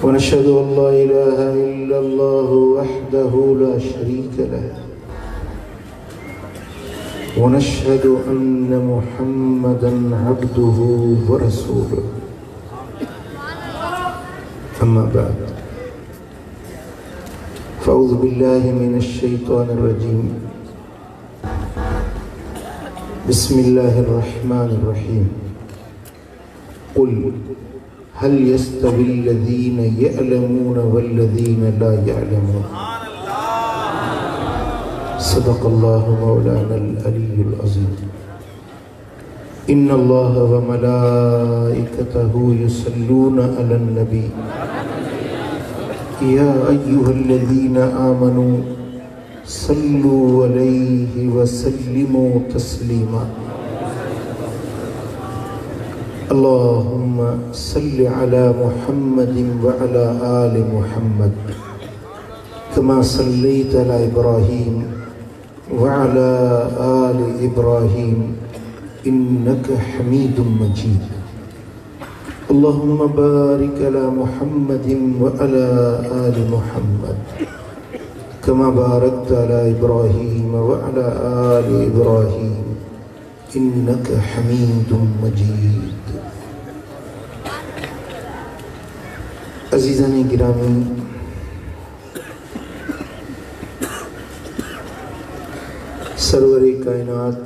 ونشهد أن لا إله إلا الله وحده لا شريك له ونشهد أن محمدا عبده ورسوله أما بعد فأعوذ بالله من الشيطان الرجيم بسم الله الرحمن الرحيم قل هل يستوي الذين يعلمون والذين لا يعلمون صدق الله مولانا العلي العظيم إن الله وملائكته يصلون على النبي يا أيها الذين آمنوا صلوا عليه وسلموا تسليما اللهم صل على محمد وعلى آل محمد كما صليت على إبراهيم وعلى آل إبراهيم إنك حميد مجيد اللهم بارك على محمد وعلى آل محمد كما باركت على إبراهيم وعلى آل إبراهيم إنك حميد مجيد अज़ीज़ान गिरामी, सरवर कायनात,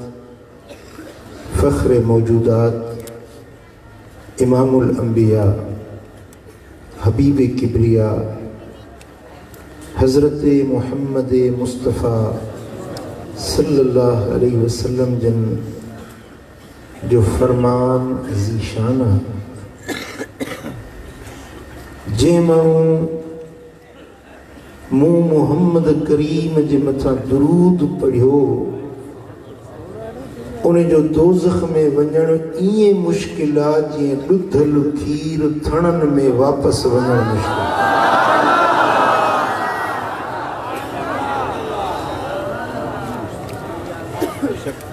फ़ख्र मौजूदात, इमामुल अंबिया, हबीब किब्रिया, हज़रत मुहम्मद मुस्तफ़ा सल्लल्लाहु अलैहि वसल्लम जन जो फरमान ज़ीशाना जे माण्हू मूं मुहम्मद करीम जे मथां दुरूद पढ़ियो उन जो दोज़ख में वञणु ईअं मुश्किल आहे जीअं ॾुधल खीर थणनि में वापसि वञणु मुश्किल।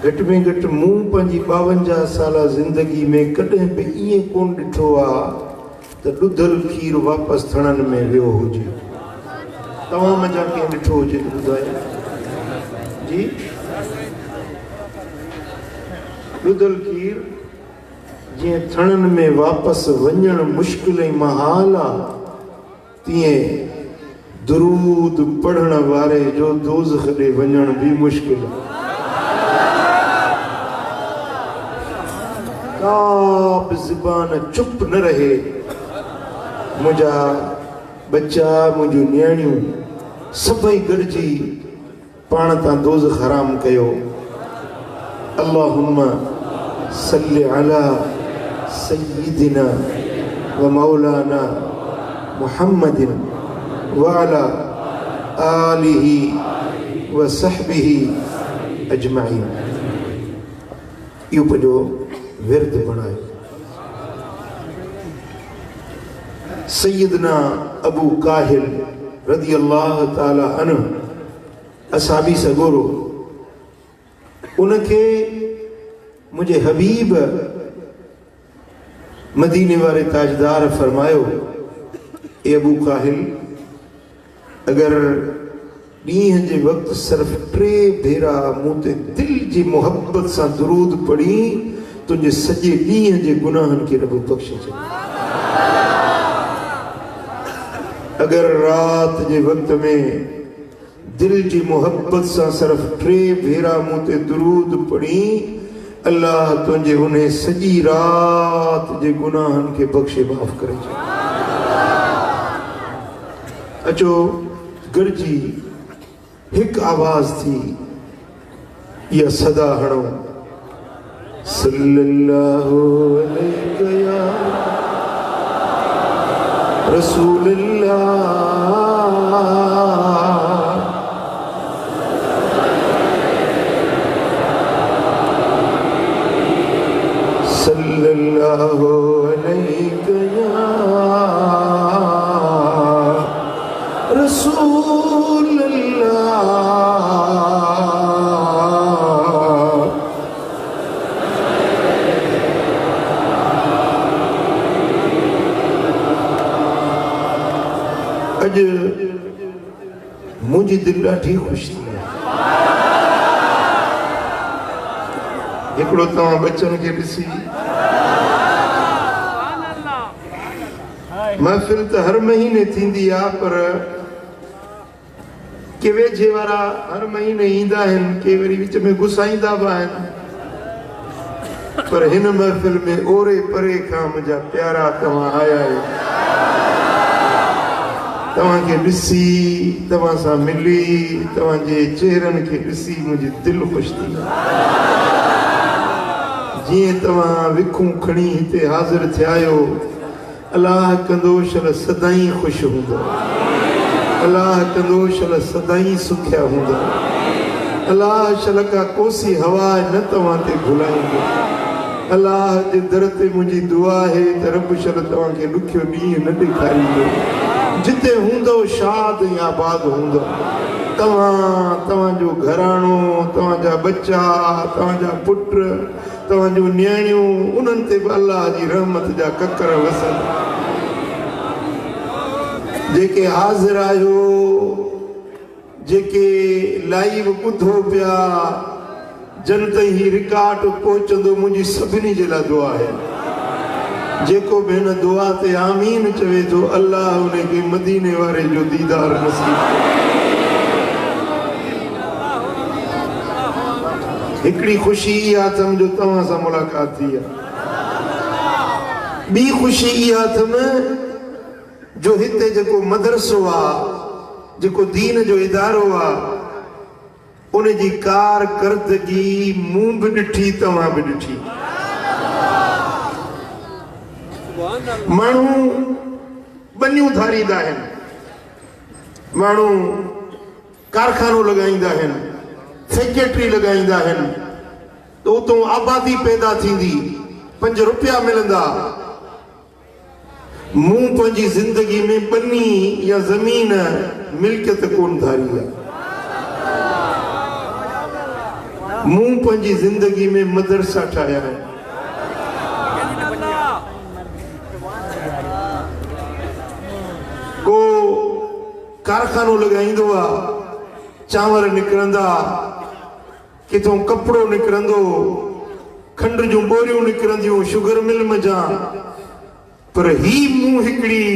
घटि में घटि मूं पंहिंजी 52 साल ज़िंदगी में कॾहिं बि ईअं कोन ॾिठो आहे त ॾुधल खीर वापसि थणनि में वियो हुजे। तव्हां मज़ा कंहिं ॾिठो हुजे त ॿुधायो जी। ॾुधल खीर जीअं थणनि में वापसि वञणु मुश्किल ऐं महाल आहे, तीअं दुरूद पढ़ण वारे जो दोज़ख ॾे वञणु बि मुश्किल आहे। का बि ज़ुबान चुप न रहे। मुझा बच्चा, मुझी न्याणियूं सभई गॾिजी पाण तां दोज़ख हराम कयो। अल्लाहुम्मा सल्लि अला सय्यिदिना व मौलाना मुहम्मदिन व अला आलिही व सहबिही अजमाइन। इहो पंहिंजो विर्द बणायो। सैयदना अबू काहिल रज़ी अल्लाह ताला अन्हु असाबी सगोरो, उनखे मुझे हबीब मदीने वारे ताजदार फरमायो, ए अबू काहिल, अगर ॾींहं जे वक़्तु सिर्फ़ 3 भेरा मूं ते दिल जी मोहब्बत सां दुरूद पढ़ी तुंहिंजे सॼे ॾींहं जे गुनाहनि खे रब बख़्शे छॾे। अगर रात जे वक्त में दिल जी मोहब्बत सां सिर्फ 3 भेरा मूं ते दुरूद पढ़ी, अल्लाह तुंहिंजे उन सॼी रात जे गुनाहनि खे बख़्शे माफ़ करे छॾे। अचो गॾिजी हिकु आवाज़ थी इहा सदा हणो, सल्लल्लाहु अलैहि या रसूलल्लाह सल्लल्लाहु अलैहि या अज मुझी दिल ॾाढी ख़ुशि थी आहे। हिकिड़ो तव्हां बच्चनि खे ॾिसी महफ़िल त हर महीने थींदी आहे, पर के वेझे वारा हर महीने ईंदा आहिनि, के वरी विच में गुसाईंदा बि आहिनि, पर हिन महफ़िल में ओरे परे खां मुंहिंजा प्यारा तव्हां आया आहियो। तव्हांखे ॾिसी, तव्हां सां मिली, तव्हांजे चेहरनि खे ॾिसी मुंहिंजी दिलि ख़ुशि थी। जीअं तव्हां विखूं खणी हिते हाज़िर थिया आहियो, अलाह कंदो शल सदाईं ख़ुशि हूंदो, अलाह कंदो शल सदाईं सुखिया हूंदो, अलाह शल का कोसी हवा न तव्हां ते घुलाईंदो। अलाह जे दर ते मुंहिंजी दुआ आहे त रब शल तव्हांखे ॾुखियो ॾींहुं न ॾेखारींदो। जिते हूंदो शाद ऐं आबाद हूंदो। तव्हां, तव्हांजो घराणो, तव्हांजा बच्चा, तव्हांजा पुट, तव्हांजो नियाणियूं, उन्हनि ते बि अलाह जी रहमत जा ककर वसन। जेके हाज़िर आहियो, जेके लाइव ॿुधो पिया, जन ताईं ही रिकॉर्ड पहुचंदो, मुंहिंजी सभिनी जे लाइ दुआ आहे। जेको बि हिन दुआ ते आमीन चवे थो, अलाह उनखे मदीने वारे जो दीदार नसीब करे। हिकिड़ी ख़ुशी इहा अथमि जो तव्हां सां मुलाक़ात थी आहे। ॿी ख़ुशी इहा अथमि जो हिते जेको मदरसो आहे, जेको दीन जो इदारो आहे, उन जी कारकर्दगी मूं बि ॾिठी, तव्हां बि ॾिठी। माण्हू बनियूं धारींदा आहिनि, माण्हू कारखानो लॻाईंदा आहिनि, फैक्ट्री लॻाईंदा आहिनि, त उतां आबादी पैदा थींदी, 5 रुपया मिलंदा। मूं पंहिंजी ज़िंदगी में बनी या ज़मीन मिल्कियत कोन धारी आहे। मूं पंहिंजी ज़िंदगी में मदरसा ठाहिया आहिनि। को कारखानो लॻाईंदो आहे, चांवर निकिरंदा, किथों कपिड़ो निकिरंदो, खंड जूं बोरियूं निकिरंदियूं शुगर मिल मज़ा। पर ही मूं हिकिड़ी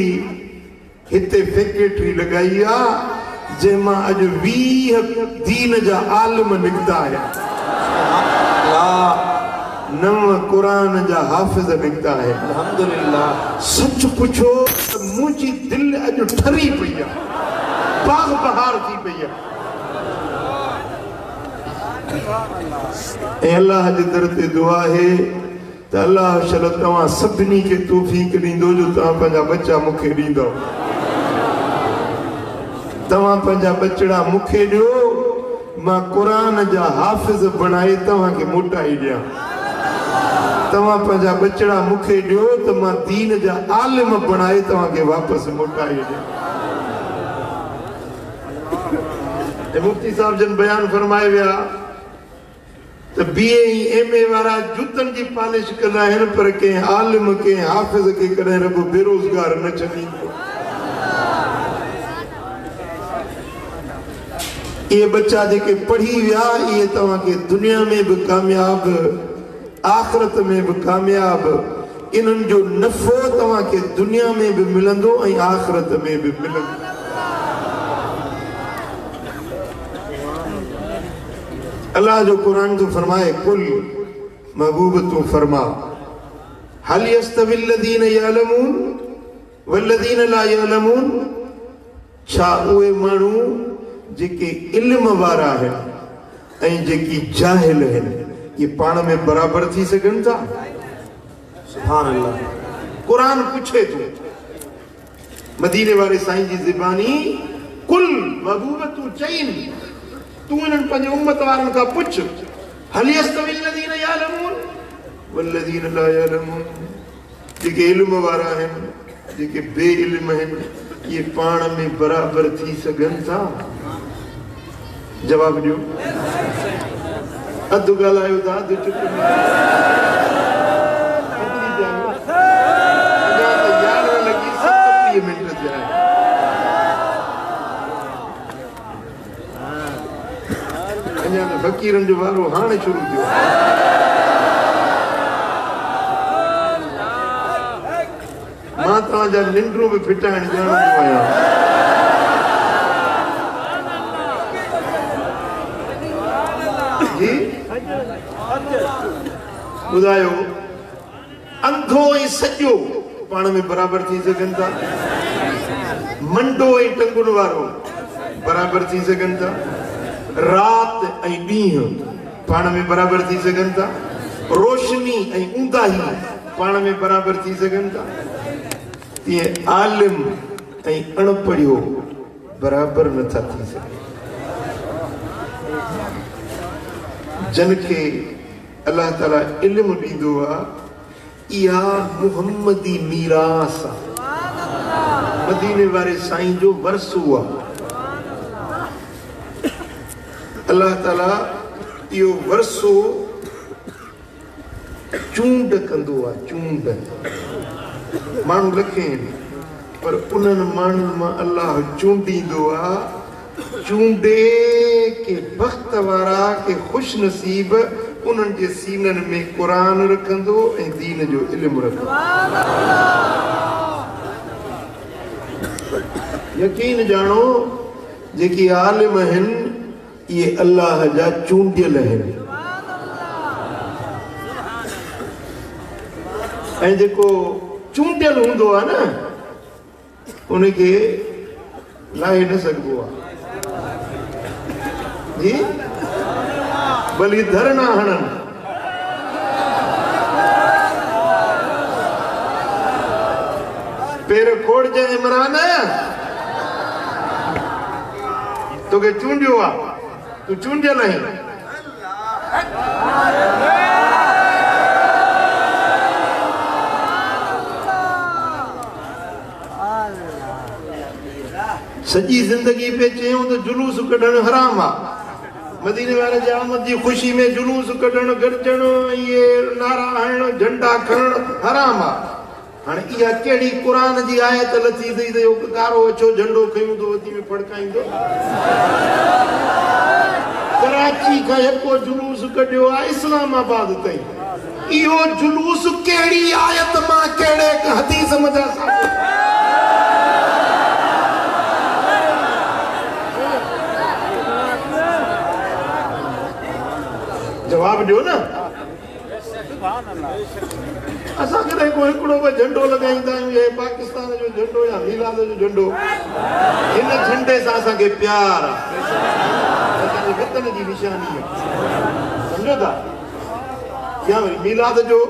हिते फैक्ट्री लॻाई आहे, जंहिंमां अॼु 20 दीन जा आलिम निकिता आहिनि, 9 क़ुरान जा हाफ़िज़ निकिता आहिनि। अल्हम्दुलिल्लाह। सच पुछो त मुंहिंजी दिलि अॼु ठरी पई आहे, बाग बहार थी पई आहे। ऐं अलाह जे दर ते दुआ आहे त अलाह शल तव्हां सभिनी खे तौफ़ीक़ ॾींदो जो तव्हां पंहिंजा बच्चा मूंखे ॾींदो। तव्हां पंहिंजा बचड़ा मूंखे ॾियो, मां क़ुरान जा हाफ़िज़ बणाए तव्हांखे मोटाए ॾियां। तव्हां पंहिंजा बचड़ा मूंखे ॾियो त मां दीन जा आलिम बणाए तव्हांखे वापसि मोटाए ॾियां। मुफ्ती साहब जन बयान फरमाए विया त BA ऐं MA वारा जूतनि जी पॉलिश कंदा आहिनि, पर कंहिं आलिम, कंहिं हाफ़िज़ खे कॾहिं रब बेरोज़गार न छॾींदो। इहे बच्चा जेके पढ़ी विया, इहे तव्हांखे दुनिया में बि कामयाब, आख़िरत में बि कामयाब। इन्हनि जो नफ़ो तव्हांखे दुनिया में बि मिलंदो ऐं आख़िरत में बि मिलंदो। अल्लाह जो कुरान तो फरमाए, कुल महबूब तू फरमा, हल यस्तविल लदीन यअलमून वल्लदीन ला यअलमून। छा उहे माण्हू जेके इल्म वारा आहिनि ऐं जेकी जाहिल आहिनि, ये पाण में बराबर थी सघनि था? सुभान अल्लाह। कुरान पूछे तो मदीने वारे साईं जी ज़बानी, कुल महबूब तू चईन, तू इन्हनि पंहिंजे उम्मत वारनि खां पुछ, हल यस्तविल लदीन यअलमून वल्लदीन ला यअलमून। जेके इल्म वारा आहिनि, जेके बे इल्म आहिनि, ये पाण में बराबर थी सघनि था? जवाब ॾियो। अधु ॻाल्हायो था, अधु चुप। अञा त 11 लॻी 37 मिंट थिया आहिनि। फ़क़ीरनि जो वारो हाणे शुरू थियो। मां तव्हांजा निंडरूं बि फिटाइण ॼाणंदो आहियां। जी ॿुधायो, अंधो ऐं सॼो पाण में बराबरि थी सघनि था? मंडो ऐं टंगुनि वारो बराबरि थी सघनि था? राति ऐं ॾींहुं पाण में बराबरि थी सघनि था? रोशनी ऐं ऊंदाही पाण में बराबरि थी सघनि था? तीअं आलिम ऐं अणपढ़ियो बराबरि नथा थी सघनि। जन खे अल्लाह ताला इल्मु ॾींदो आहे, इहा मुहम्मदी मीरास आहे, मदीने वारे साईं जो वरसो आहे। अल्लाह ताला इहो वरसो चूंड कंदो आहे। चूंड माण्हू रखे पर उन्हनि माण्हुनि मां अल्लाह चूंडींदो आहे। चूंडे के बख़्त वारा के ख़ुश नसीब उन्हनि जे सीननि में क़ुरान रखंदो ऐं दीन जो इल्मु रखंदो। यकीन ॼाणो, जेकी आलिम आहिनि इहे अल्लाह जा चूंडियल आहिनि। ऐं जेको चूंडियल हूंदो आहे न, उनखे लाहे न सघिबो आहे। जी भली धरना हणनि, पेर खोड़जे इमरान, तोखे चूंडियो आहे, तूं चूंडियल आहीं। सॼी ज़िंदगी पे चयूं त जुलूस कढणु हराम आहे। मदीने वारे जी आमद जी ख़ुशी में जुलूस कढणु, गॾिजणु, इहे नारा हणणु, झंडा खणणु हराम आहे। हाणे इहा कहिड़ी क़ुरान जी आयत लथी अथई त इहो कारो अछो झंडो खयूं थो वधी में फड़काईंदो? कराची खां हिकु जुलूस कढियो आहे इस्लामाबाद ताईं। इहो जुलूस कहिड़ी आयत मां कहिड़े हदीस मां जवाब ॾियो न। असां कॾहिं को हिकिड़ो बि झंडो लॻाईंदा आहियूं, हे पाकिस्तान जो झंडो या मीलाद जो झंडो? हिन झंडे सां असांखे प्यार आहे, असांजे वतन जी निशानी आहे। सम्झो था? या वरी मीलाद जो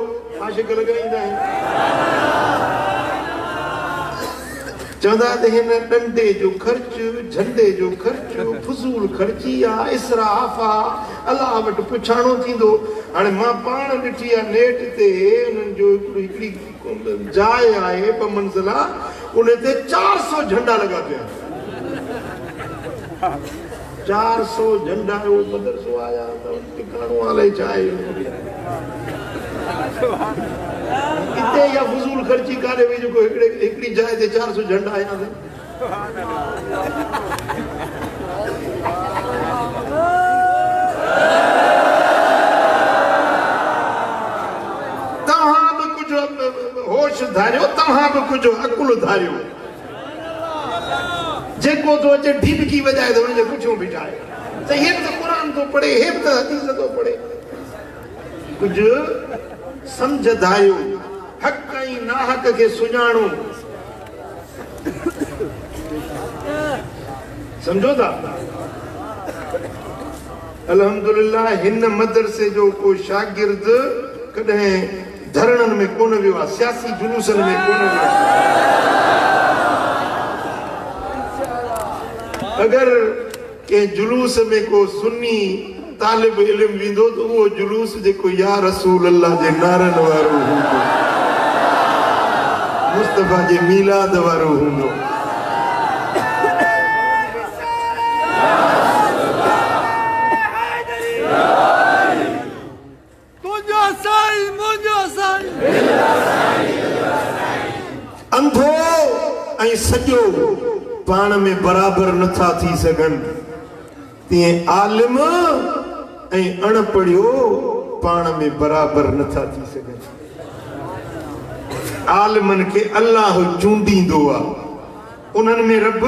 आशिक लॻाईंदा आहिनि। चवंदा त हिन डंडे जो ख़र्च, झंडे जो ख़र्च फज़ूल ख़र्ची आहे, इसराफ़ आहे, अलाह वटि पुछाणो थींदो। हाणे मां पाण ॾिठी आहे नेट ते, उन्हनि जो हिकिड़ी जाइ आहे 2 मंज़िला, उन ते 400 झंडा लॻा पिया। 400 झंडा जो मदरसो आया त टिकाणो अलाए छा आहे। किथे या फज़ूल ख़र्ची काॾे वई जेको हिकिड़ी जाइ ते 400 झंडा आया आहिनि। तव्हां बि कुझु होश धारियो, तव्हां बि कुझु अकुल धारियो। जेको थो अचे ढिबकी वॼाए त हुनजे पुठियों बीठाए त हे बि त क़ुर थो पढ़े, हे बि त हदीस थो पढ़े। कुझु सम्झ धारियो, हक़ ऐं नाहक़ खे सुञाणो। सम्झो था? अल्हम्दुलिल्लाह हिन मदरसे जो को शागिर्द कॾहिं धरणनि में कोन वियो आहे, सियासी जुलूसनि में कोन वियो आहे। अगरि कंहिं जुलूस में को सुन्नी तालिब इल्म वेंदो त उहो जुलूस जेको या रसूल अल्लाह जे नारनि वारो हूंदो, मुस्तफा जे मीलाद वारो हूंदो। अंधो ऐं सॼो पाण में बराबरि नथा थी सघनि, तीअं आलिम ऐं अणपढ़ियो पाण में बराबर नथा थी सघनि। आलिमन खे अल्लाह चूंडींदो आहे, उन्हनि में रब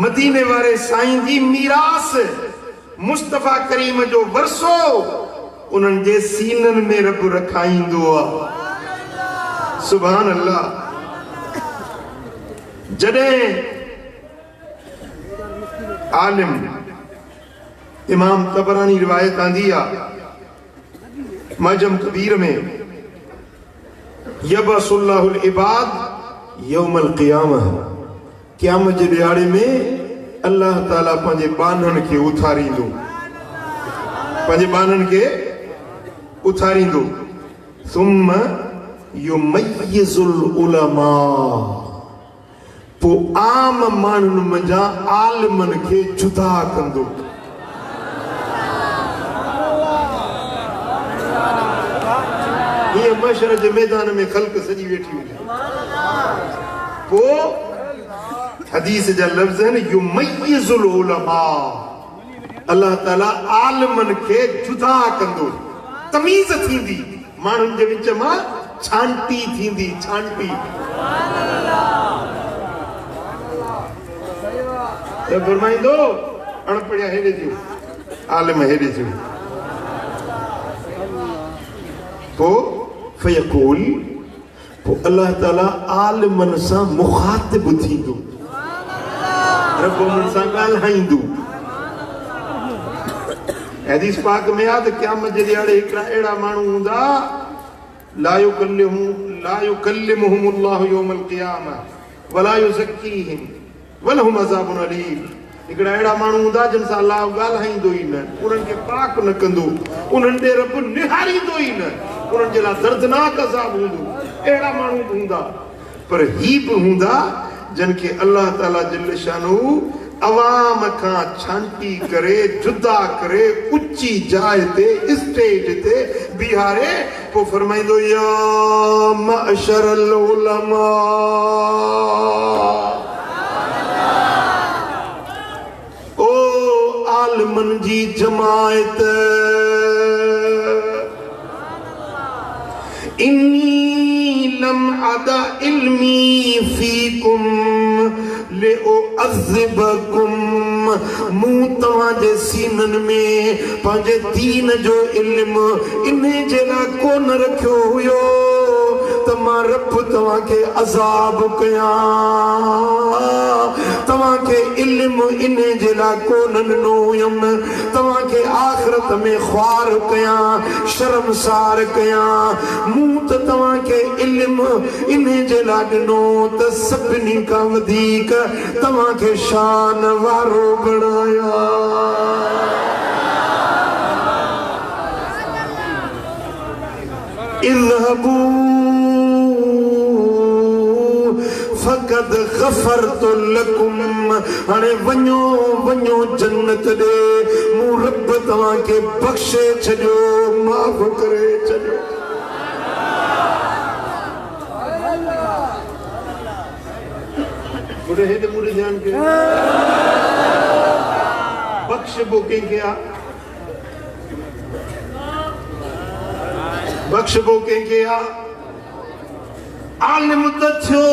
मदीने वारे साईं जी मीरास मुस्तफा करीम जो वरसो उन्हनि जे सीननि में रब रखाईंदो आहे। सुभान अल्लाह। जॾहिं आलिम इमाम तबरानी रिवायत आंदी आहे मजम कबीर में, यबसुल्लाहुल इबाद यौमल क़ियामह, क़यामत जे ॾियारे में अल्लाह ताला पंहिंजे बाननि खे उथारींदो, पंहिंजे बाननि खे उथारींदो। सुम्म युमय्यिजुल उलमा, पोइ आम माण्हुनि मंझां आलिमनि खे जुदा कंदो। हीअं मशर जे मैदान में ख़ल्क़ सॼी वेठी हुजे, पोइ हदीस जा लफ़्ज़ आहिनि युमय्यिजुल उलमा, अल्लाह ताला आलिमनि खे जुदा कंदो, तमीज़ थींदी, माण्हुनि जे विच मां छांटी थींदी, छांटी। त फरमाईंदो अणपढ़िया हेॾे जो, आलिम हेॾे जो। पोइ फयक़ूल, पोइ अल्लाह ताला आलिमनि सां मुखातिब थींदो, रब उन्हनि सां ॻाल्हाईंदो। हदीस पाक में आहे त क़यामत जे ॾियारे हिकिड़ा अहिड़ा माण्हू हूंदा, ला युकल्लिमुहुमुल्लाहु यौमल क़ियामह वला युज़क्कीहिम वलहुम अज़ाबुन अलीम। हिकिड़ा अहिड़ा माण्हू हूंदा जिन सां अल्लाह ॻाल्हाईंदो ई न, उन्हनि खे पाक न कंदो, उन्हनि ॾे रब निहारींदो ई न, उन्हनि जे लाइ दर्दनाक अज़ाब हूंदो। अहिड़ा माण्हू बि हूंदा, पर ही बि हूंदा जिन खे अल्लाह ताला जल्ल शानहू अवाम खां छांटी करे, जुदा करे, उची जाइ ते, स्टेज ते बिहारे, पोइ फरमाईंदो या मअशरल उलमा, ओ आलिमन जी जमायत, इन्नी लम अदा इल्मी फीकुम लिउअज़्ज़िबकुम, मूं तव्हांजे सीननि में पंहिंजे दीन जो इल्म इन जे लाइ कोन रखियो हुयो त मां रब तव्हांखे अज़ाब कयां, तव्हांखे इल्म इन जे लाइ कोन ॾिनो हुयमि, तव्हांखे आख़िरत में ख्वार कयां, शर्मसार कयां। मूं त तव्हांखे इल्म इन जे लाइ ॾिनो त सभिनी खां वधीक तव्हांखे शान वारो बणाया। इज़हबू फ़क़द ग़फ़रतु लकुम, हाणे वञो वञो जन्नत ॾे, मूं रब तव्हांखे बख़्शे छॾियो, माफ़ करे छॾियो। बुढ़े हेॾे मुड़े ध्यान कयो, बख़्शबो कंहिंखे आहे, बख़्शबो कंहिंखे आहे। आलिम त थियो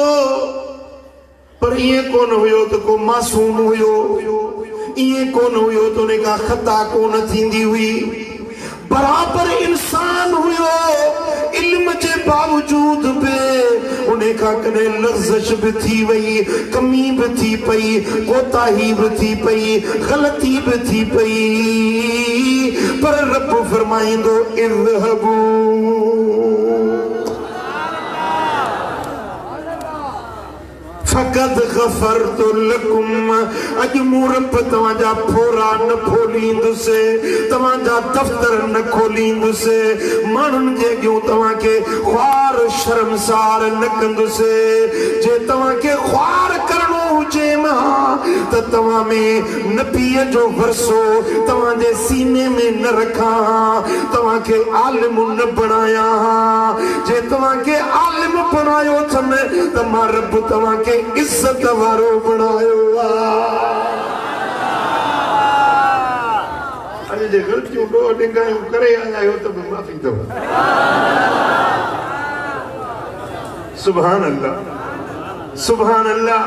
पर ईअं कोन हुयो त को मासूम हुयो, ईअं कोन हुयो त उन खां ख़ता कोन थींदी हुई, बराबर इंसान हुयो। इल्म जे बावजूद बि उन खां कॾहिं लग़्ज़श बि थी वई, कमी बि थी पई, कोताही बि थी पई, ग़लती बि थी पई, पर रब फरमाईंदो इज़हबू फ़क़द ग़फ़रतु लकुम, अॼु मूं रब तव्हांजा फोरा न खोलींदुसि, तव्हांजा दफ़्तर न खोलींदुसि, माण्हुनि जे अॻियां तव्हांखे ख्वार शर्मसार न कंदुसि। जे तव्हांखे ख्वार करणो हुजे मां त तव्हां में नबीअ जो वरसो तव्हांजे सीने में न रखां, तव्हांखे आलिम न बणाया। जे तव्हांखे आलिम बणायो अथमि त मां रब तव्हांखे इज़त वारो बणायो आहे। जे गलतियों डो डिंगायूं करे आया हो तो माफ़ी दो। सुभान अल्लाह सुभान अल्लाह।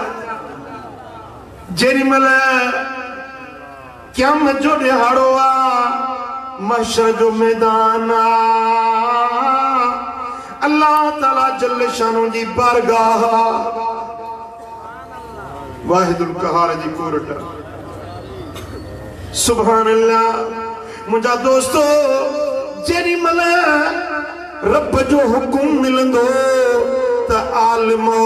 जेरी मल क़यामत जो ॾिहाड़ो आ, महशर जो मैदान आ, अल्लाह ताला जल्ल शानो जी बारगाह, वाहिदुल कहार जी कोरट। सुभान अल्लाह। मुझा दोस्तो जेरी मल रब जो हुकुम मिलंदो त आलिमो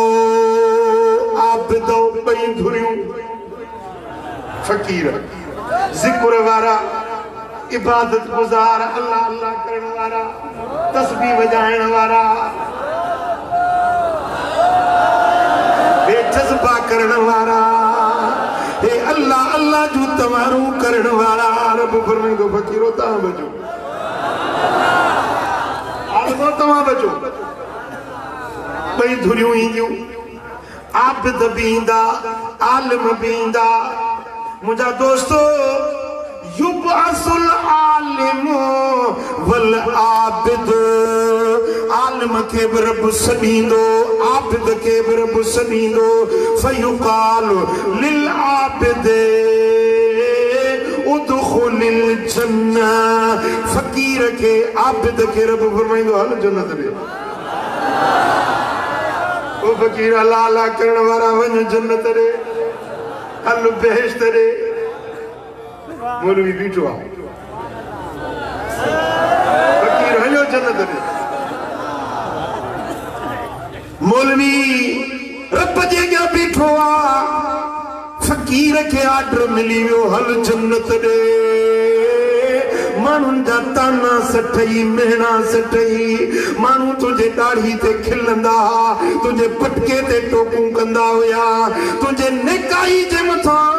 आबिदो बई धुरियूं, फकीर जिक्र वारा, इबादत गुजार, अल्लाह अल्लाह करण वारा, तस्बीह वजाइण वारा, बेजज़्बा करण वारा, हे अल्लाह अल्लाह जो तवारू करण वारा। रब फरमाइंदो फकीरो तव्हां बचो, आलिमो तव्हां बचो। बई धुरियूं ईंदियूं, आबिद भी ईंदा, आलिम भी ईंदा। मुझा दोस्तो युबअसुल आलिमु वल आबिद, आलिम के भी रब सॾींदो, आबिद के भी रब सॾींदो। फयुक़ालु लिल आबिद उदखुलिल जन्नह, फकीर के आबिद के रब फरमाइंदो हल जन्नत ॾे। ओ फकीर अल्लाह अल्लाह करण वारा वञ जन्नत ॾे, हल बेहिश्त ॾे। मौलवी बीठो आहे, फकीर हलियो जन्नत ॾे। मौलवी रब जे अॻियां बीठो आहे, फकीर के आर्डर मिली वियो हल जन्नत ॾे। माण्हुनि जा ताना सठई, मेहणा सठई, माण्हू तुंहिंजे ॾाढ़ी ते खिलंदा, तुंहिंजे पटके ते टोकूं कंदा हुया, तुंहिंजे नेकाई जे मथां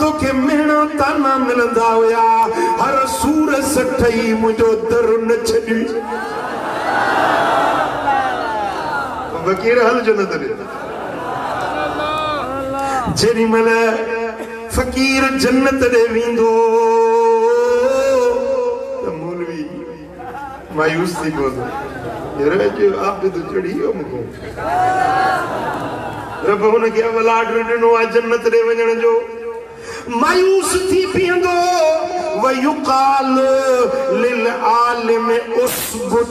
तोखे मेहणा ताना मिलंदा हुया। हर सूर सठई, मुंहिंजो दर न छॾी। फकीर हल जन्नत ॾे। जेॾी महिल फकीर जन्नत ॾे वेंदो त मौलवी मायूस थी पवंदो, रज आबिद चढ़ी वियो मूंखां। रब हुनखे अवल ऑर्डर ॾिनो आहे जन्नत ॾे वञण जो, मायूस थी पींदो। वयुक़ाल लिल आलिम उसबुत,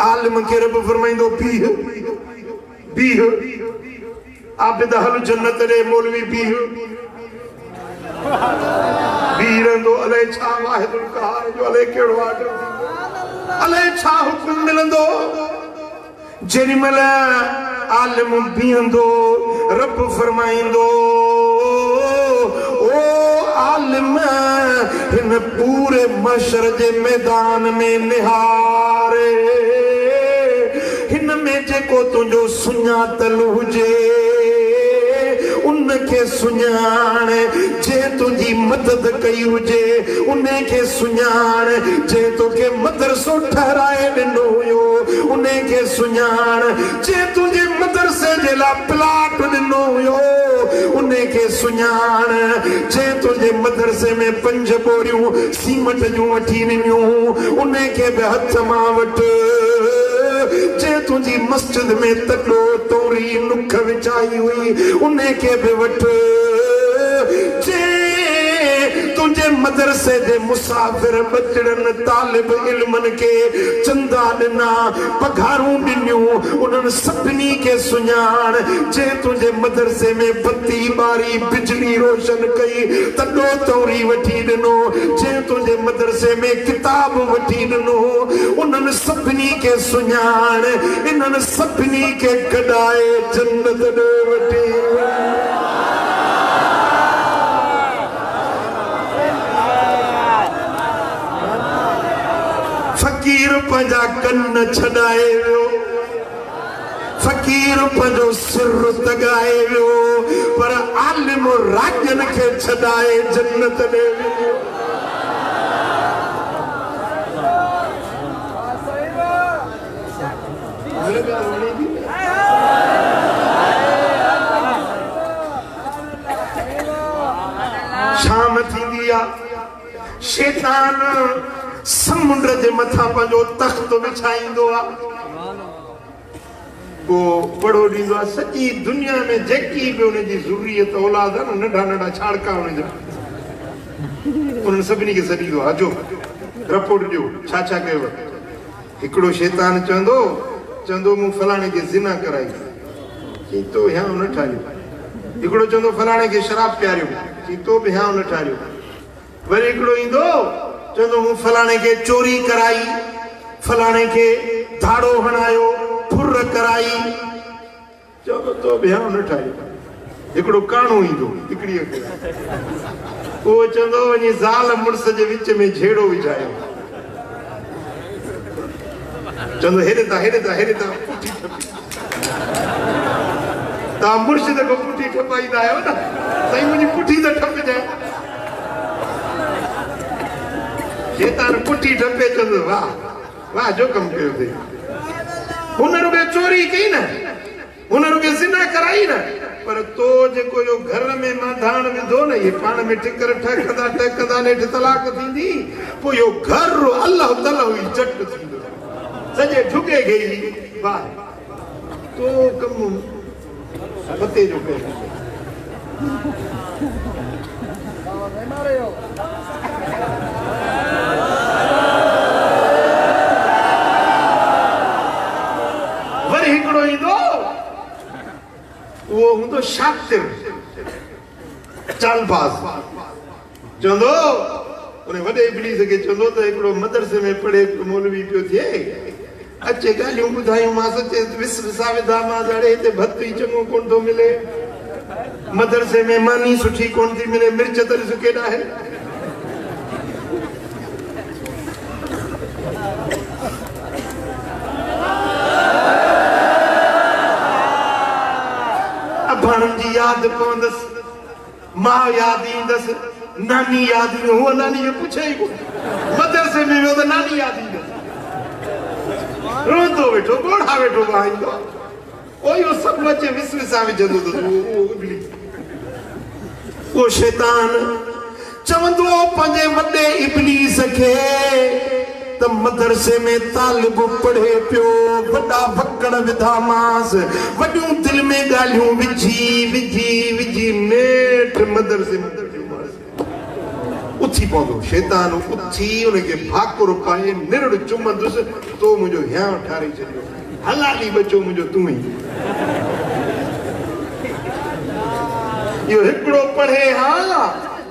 आलिम के रब फरमाइंदो बीह बीह। आबिद हल जन्नत ॾे, मौलवी बीह बीह रहंदो। अलाए छा वाहिदुल कहार जो अलाए कहिड़ो ऑर्डर थींदो, अलाए छा हुकुम मिलंदो। जेॾी महिल आलिम बीहंदो, रब फरमाइंदो ओ आलिम हिन पूरे महशर जे मैदान में निहारे, हिन में जेको तुंहिंजो सुञातल हुजे उनखे सुञाण, जे तुंहिंजी मदद कई हुजे उनखे सुञाण, जे तोखे मदरसो ठहराए ॾिनो हुयो उनखे सुञाण, जे तुंहिंजे मदरसे जे लाइ प्लाट ॾिनो हुयो उनखे सुञाण, जे तुंहिंजे मदरसे में 5 बोरियूं सीमेंट जूं वठी ॾिनियूं उनखे बि हथ मां वठि, जे तुंहिंजी मस्जिद में तॾो तोरी नुख विछाई हुई उनखे बि वठि, जे तुंहिंजे मदरसे जे मुसाफ़िर बचड़नि तालिब इल्मनि खे चंदा ॾिना, पघारूं ॾिनियूं, उन्हनि सभिनी खे सुञाण, जे तुंहिंजे मदरसे में बत्ती ॿारी बिजली रोशन कई तॾो तोरी वठी ॾिनो, जे तुंहिंजे मदरसे में किताब वठी ॾिनो उन्हनि सभिनी खे सुञाण, इन्हनि सभिनी खे कढाए जन्नत ॾे वठी। फकीर पंहिंजा कन छॾाए वियो, फकीर पंहिंजो सिर तगाए वियो, पर आलिम राज्यनि खे छॾाए जन्नत ॾे वियो। शाम थींदी आहे, शैतान समुंड जे मथा पंहिंजो तख्त विछाईंदो आहे को बड़ो ॾींदो आहे सॼी दुनिया में जेकी बि उनजी ज़ुर्रियत औलाद आहे न नंढा नंढा छाड़का उनजा उन्हनि सभिनी खे सॾींदो आहे अचो रिपोर्ट ॾियो छा छा कयव हिकिड़ो शैतान चवंदो मूं फलाणे खे ज़िना कराई चई तो विहांउ न ठारियो हिकिड़ो चवंदो फलाणे खे शराब पियारियो चई तो बि विहांउ न ठारियो वरी हिकिड़ो ईंदो चवंदो मूं फलाणे खे चोरी कराई फलाणे खे धाड़ो हणायो फुर कराई चवंदो तो बि विहांउ न ठारियो हिकिड़ो काणो ईंदो हिकिड़ीअ खे उहो चवंदो वञी ज़ाल मुड़ुस जे विच में झेड़ो विझायो चवंदो हेॾे था पुठी ठपी तव्हां मुर्शिद खां पुठी ठपाईंदा आहियो न साईं मुंहिंजी पुठी त ठपजाए शैतान पुठी ठपे चवंदो वाह वाह जो कमु कयो अथई हुन रुॻो चोरी कई न हुन रुॻो ज़िना कराई न पर तो जेको इहो घर में माधाण विधो न इहे पाण में टिकर टहकंदा नेठि तलाक थींदी पोइ इहो घर अल्लाह तलह ई झट थींदो सॼे ढुके गई वाह तो कमु पते जो कयो वरी हिकिड़ो ईंदो वो हूंदो शातिर चालबाज़ चवंदो उन वॾे इब्लीस खे चवंदो त हिकिड़ो मदरसे में पढ़े मौलवी पियो थिए अचे ॻाल्हियूं ॿुधायूं मां सचे विस विसा विधा मां हाणे हिते भत ई चङो कोन थो मिले मदरसे में मानी सुठी कोन थी मिले मिर्च त ॾिस केॾा आहिनि अबाणनि जी यादि पवंदसि मां यादि ईंदसि नानी यादि ईंदो उहा नानी खे पुछे ई कोन मदरसे में वियो त नानी यादि ईंदसि रोंदो वेठो ॻोढ़ा वेठो ॻाईंदो ओ इहो सभु अचे विस विसा विझंदो उहो शैतान चवंदो पंहिंजे वॾे इब्लीस खे त मदरसे में तालिब पढ़े पियो वॾा भकड़ विधामांसि वॾियूं दिलि में ॻाल्हियूं विझी नेठि मदरसे में उथी पवंदो शैतान उथी उनखे भाकुर पाए निरड़ चुमंदुसि तो मुंहिंजो हियां ठारे छॾियो हलाली बचो मुंहिंजो तूं ई इहो हिकिड़ो पढ़े हा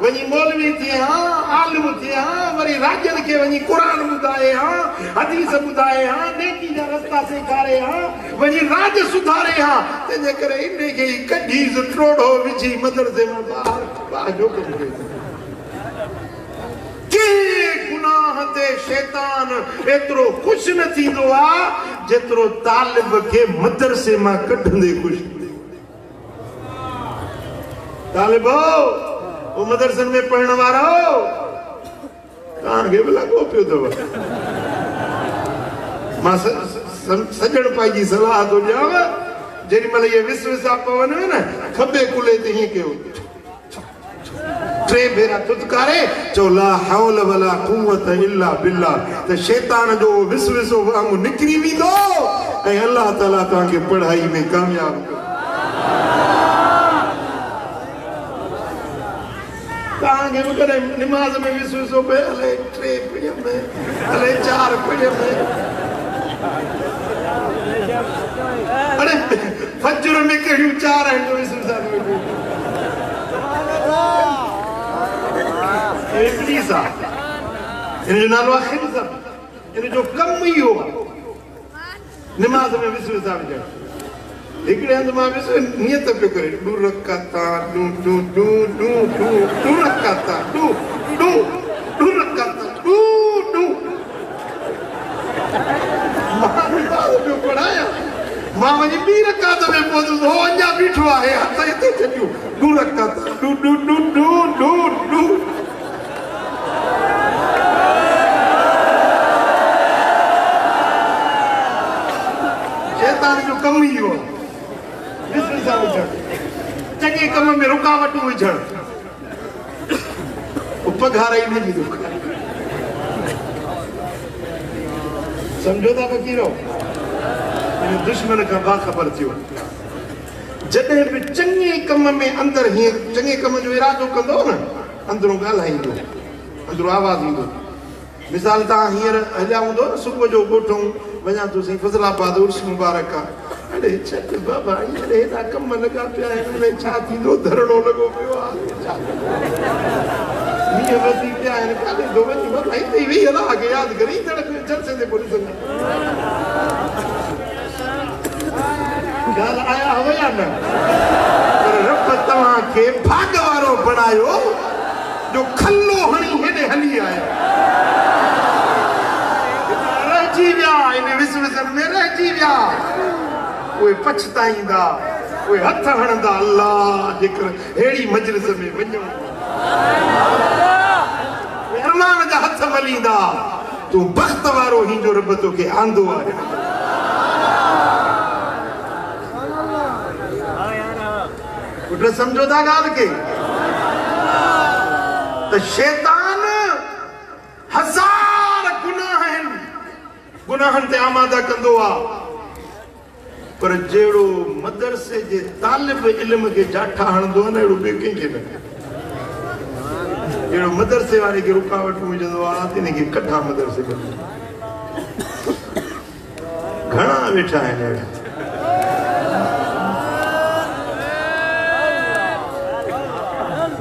वञी मौलवी थिए हा आलिम थिए हा वरी राजनि खे वञी क़ुरान ॿुधाए हा हदीस ॿुधाए हा नेकी जा रस्ता सेखारे हा वञी राज सुधारे हा तंहिंजे करे इनखे ई कढी ट्रोड़ो विझी मदरसे मां ॿाहिरि जो कमु कयो गुनाह ते शैतान एतिरो ख़ुशि न थींदो आहे जेतिरो तालिब खे मदरसे मां कढंदे ख़ुशि तालिबो वो मदरसन में पढ़ण वारा तव्हांखे बि लॻो पियो अथव मां सजण पाई जी सलाह थो ॾियांव जेॾी महिल इहे विस विसा पवनि न खॿे कुले ते हीअं कयो टे भेरा तुतकारे चओ ला हौल वला कुव्वत इल्ला बिल्लाह त शैतान जो विस विसो वांगुरु निकिरी वेंदो ऐं अल्लाह ताला तव्हांखे पढ़ाई में कामयाब तव्हांखे बि कॾहिं निमाज़ में विस विसो पए अलाए 3 पढ़ियम अलाए 4 पढ़ियम अरे फजर में कहिड़ियूं 4 आहिनि विस विसा इब्लीस आहे इन जो नालो आहे खिंज़ब इन जो कमु इहो आहे निमाज़ में विस विसा विझणु हिकिड़े हंधि मां विस नियत पियो करे डू रकाता डू डू डू डू डू डू रकाता डू डू डू रकाता डू डू मां निमाज़ पियो पढ़ाया मां वञी ॿी रकात में पहुतुसि हो अञा बीठो आहे हथ हिते छॾियो डू रकाता डू डू डू डू डू डू शैतान जो कमु ई इहो चङे कम में रुकावटूं विझणु पघार ई न ॾींदो समझो था फ़क़ीरो इन दुश्मन का बाख़बर थियो जॾहिं बि चङे कम में अंदर हीअं चङे कम जो इरादो कंदो न अंदरों ॻाल्हाईंदो अंदरों आवाज़ ईंदो मिसाल तव्हां हींअर हलिया हूंदो न सुबुह जो ॻोठूं वञा थो साईं फज़लाबाद उर्स मुबारक आहे अरे छॾ बाबा हींअर हेॾा कम लॻा पिया आहिनि हुन छा थींदो धरणो लॻो पियो आहे मींहं वधी पिया आहिनि काॾे थो वञी बाबा हिते ई वेही हला खे यादि करी जलसे ते पोइ ॾिसंदा ॻाल्हि आया हुआ या न पर रब तव्हांखे भाग वारो बणायो जो खल्लो हणी हेॾे हली आया रहिजी विया इन विस विसनि में रहिजी विया उहे पछताईंदा उहे हथ हणंदा अल्लाह जेकर अहिड़ी मजलिस में वञूं अरमान जा हथ मलींदा तूं बख़्त वारो ही जो रब तोखे आंदो आहे पुट समझो था ॻाल्हि खे त शैतान हज़ार गुनाहनि ते आमादा कंदो आहे पर जहिड़ो मदरसे जे तालिब इल्म खे जाठा हणंदो आहे न अहिड़ो ॿियो कंहिंखे न जहिड़ो मदरसे वारे खे रुकावट विझंदो आहे तिन खे कठा मदरसे कंदो घणा वेठा आहिनि अहिड़ा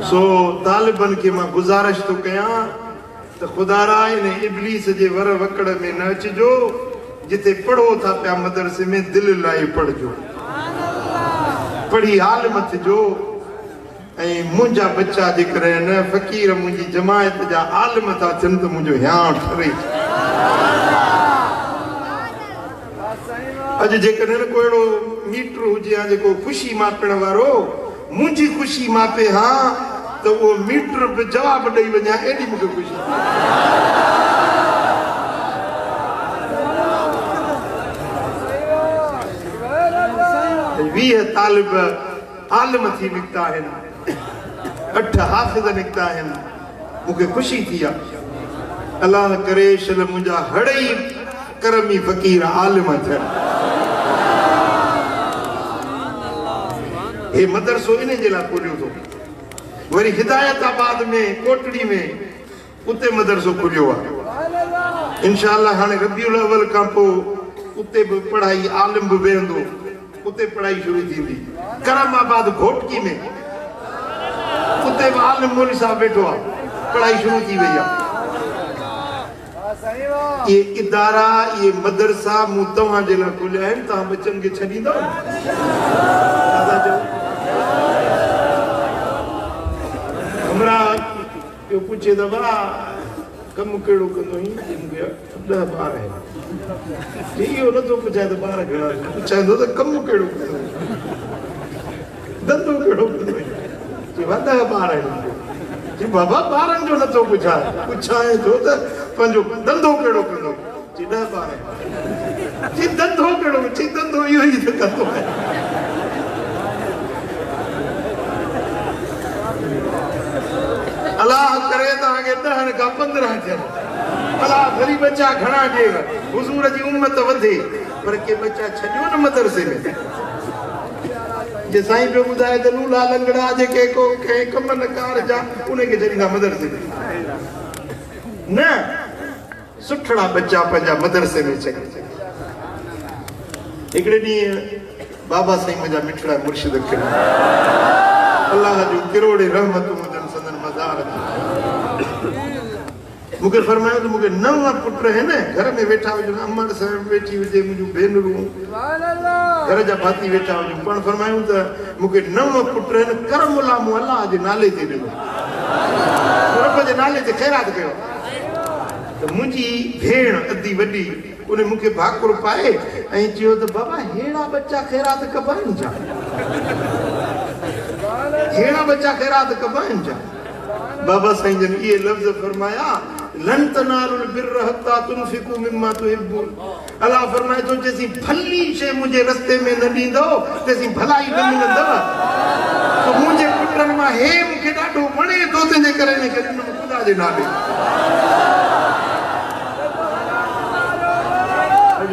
सो तालिबन खे मां गुज़ारिश थो कयां त ख़ुदारा इन इब्लीस जे वर वकड़ में न अचिजो जिते पढ़ो था पिया मदरसे में दिलि लाइ पढ़जो पढ़ी आलिम थिजो ऐं मुंहिंजा बच्चा जेकर आहिनि फ़क़ीर मुंहिंजी जमायत जा आलिम था थियनि त मुंहिंजो हियाण ठरे अॼु जेकॾहिं को अहिड़ो मीटर हुजे हा जेको ख़ुशी मापण वारो मुंहिंजी ख़ुशी मापे हा त उहो मीटर बि जवाब ॾेई वञा एॾी मूंखे ख़ुशी 20 तालिब आलिम थी निकिता आहिनि 8 हाफ़िज़ निकिता आहिनि मूंखे ख़ुशी थी आहे अलाह करे शल मुंहिंजा हड़ई करमी फ़क़ीर आलिम थियनि हे मदरसो इन जे लाइ खोलियो थो वरी हिदायताबाद में कोटड़ी में उते मदरसो खुलियो आहे इंशाअल्लाह हाणे रबीउल अव्वल खां पोइ उते बि पढ़ाई आलिम बि वेहंदो उते पढ़ाई शुरू थींदी करमाबाद घोटकी में उते बि आलिम मौलवी साहब वेठो आहे पढ़ाई शुरू थी वई आहे ये इदारा ये मदरसा मूं तव्हां जे लाइ खोलिया आहिनि तव्हां बच्चनि खे छॾींदव हमरा इहो पुछे त वाह कमु कहिड़ो कंदो आहीं मूंखे 10 ॿार आहिनि इहो नथो पुछाए त ॿार घणा पुछाईंदो त कमु कहिड़ो कंदो धंधो कहिड़ो कंदो चई 10 ॿार आहिनि चई बाबा ॿारनि जो नथो पुछाए थो त पंहिंजो धंधो कहिड़ो कंदो चई 10 ॿार आहिनि चई धंधो कहिड़ो चई धंधो इहो ई त कंदो आहे अल्लाह करे तव्हांखे 10 खां 15 थियनि अल्लाह वरी बच्चा घणा ॾिएव हुज़ूर जी उम्मत वधे पर के बच्चा छॾियो न मदरसे में जे साईं पियो ॿुधाए त लूला लंगड़ा जेके को कंहिं कम न कार जा उनखे छॾींदा मदरसे में न सुठड़ा बच्चा पंहिंजा मदरसे में छॾे हिकिड़े ॾींहुं बाबा साईं मुंहिंजा मिठड़ा मुर्शिद खे अल्लाह जो किरोड़े रहमतूं हुजनि संदन मज़ार मूंखे फरमायो त मूंखे 9 पुट आहिनि घर में वेठा हुजनि अमर साहिब वेठी हुजे मुंहिंजूं भेनरूं घर जा भाती वेठा हुजनि पाण फरमायूं त मूंखे 9 पुट आहिनि करमुला मूं अलाह जे नाले ते ॾिनो रब जे नाले ते ख़ैरात कयो त मुंहिंजी भेण अधी वॾी उन मूंखे भाकुर पाए ऐं चयो त बाबा हेड़ा बच्चा ख़ैरात कबा आहिनि छा हेड़ा बच्चा ख़ैरात कबा आहिनि छा बाबा साईं जन ये लफ्ज़ फरमाया लन तनालुल बिर्र हत्ता तुनफिकू मिम्मा तुहिब्बून अल्लाह फरमाए तो जैसी भली शे मुझे रास्ते में न ॾींदो तैसी भलाई न मिलंदव तो मुझे पुटन मां हे मूंखे ॾाढो वणे थो तंहिंजे करे ने करे ख़ुदा जे नाले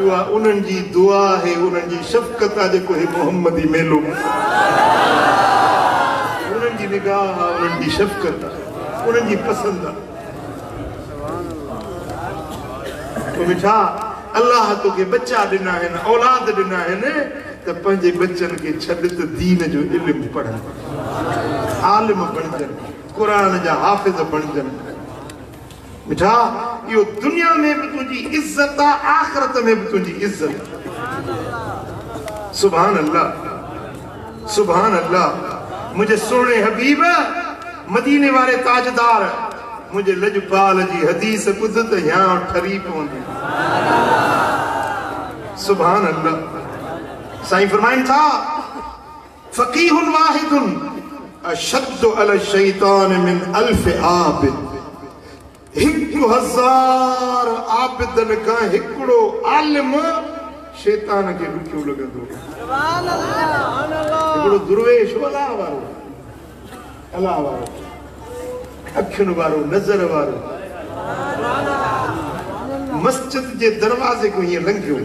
उहा उन्हनि जी दुआ है, उन्हनि जी शफ़क़त आहे जेको हे मोहम्मदी मेलो, उन्हनि जी निगाह आहे, उन्हनि जी शफ़क़त आहे, उन्हनि जी पसंद आहे। तो मिठा अल्लाह तोखे बच्चा ॾिना आहिनि, औलाद ॾिना आहिनि, त पंहिंजे बच्चनि खे छॾ त दीन जो इल्मु पढ़नि, आलिम बणजनि, क़ुर जा हाफ़िज़ बणजनि। मिठा इहो दुनिया में भी तुझी इज्जत आहे, आख़िरत में भी तुझी इज्जत। सुभान अल्लाह, सुभान अल्लाह। मुझे सुहिणे हबीब मदीने वारे ताजदार मुझे लजपाल जी हदीस ॿुध त यहाँ ठरी पवंदी। सुभान अल्लाह। साईं फरमाइनि था फ़क़ीहुन वाहिदुन अशद्दु अला शैतान मिन अल्फ आबिद। 1000 आबिदनि खां हिकिड़ो आलिम शैतान खे ॾुखियो लॻंदो। हिकिड़ो दुर्वेश अलाह वारो, अलाह वारो, अखियुनि वारो, नज़र वारो, मस्जिद जे दरवाज़े को हीअं लंघियो।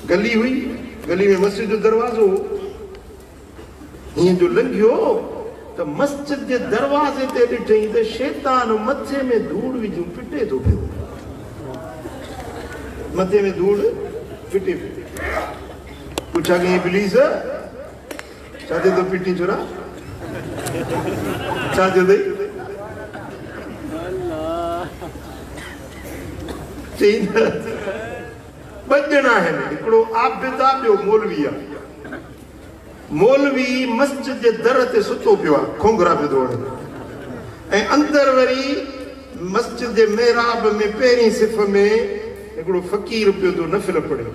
गली हुई, गली में मस्जिद जो दरवाज़ो हीअं जो लंघियो त मस्जिद जे दरवाज़े ते ॾिठई त शैतान मथे में धूड़ विझूं पिटे थो पियो, मथे में धूड़ पिटे पियो। पुछा कई इब्लीस छा थिए थो पिटी छोरा, छा थियो अथई? चई त ॿ ॼणा आहिनि, हिकिड़ो आबिद आहे, ॿियो मौलवी आहे। मौलवी मस्जिद जे दर ते सुतो पियो आहे, खोंगरा पियो थो हणे, ऐं अंदरि वरी मस्जिद जे मेहराब में पहिरीं सिफ़ में हिकिड़ो फ़क़ीर पियो थो नफ़िल पढ़े।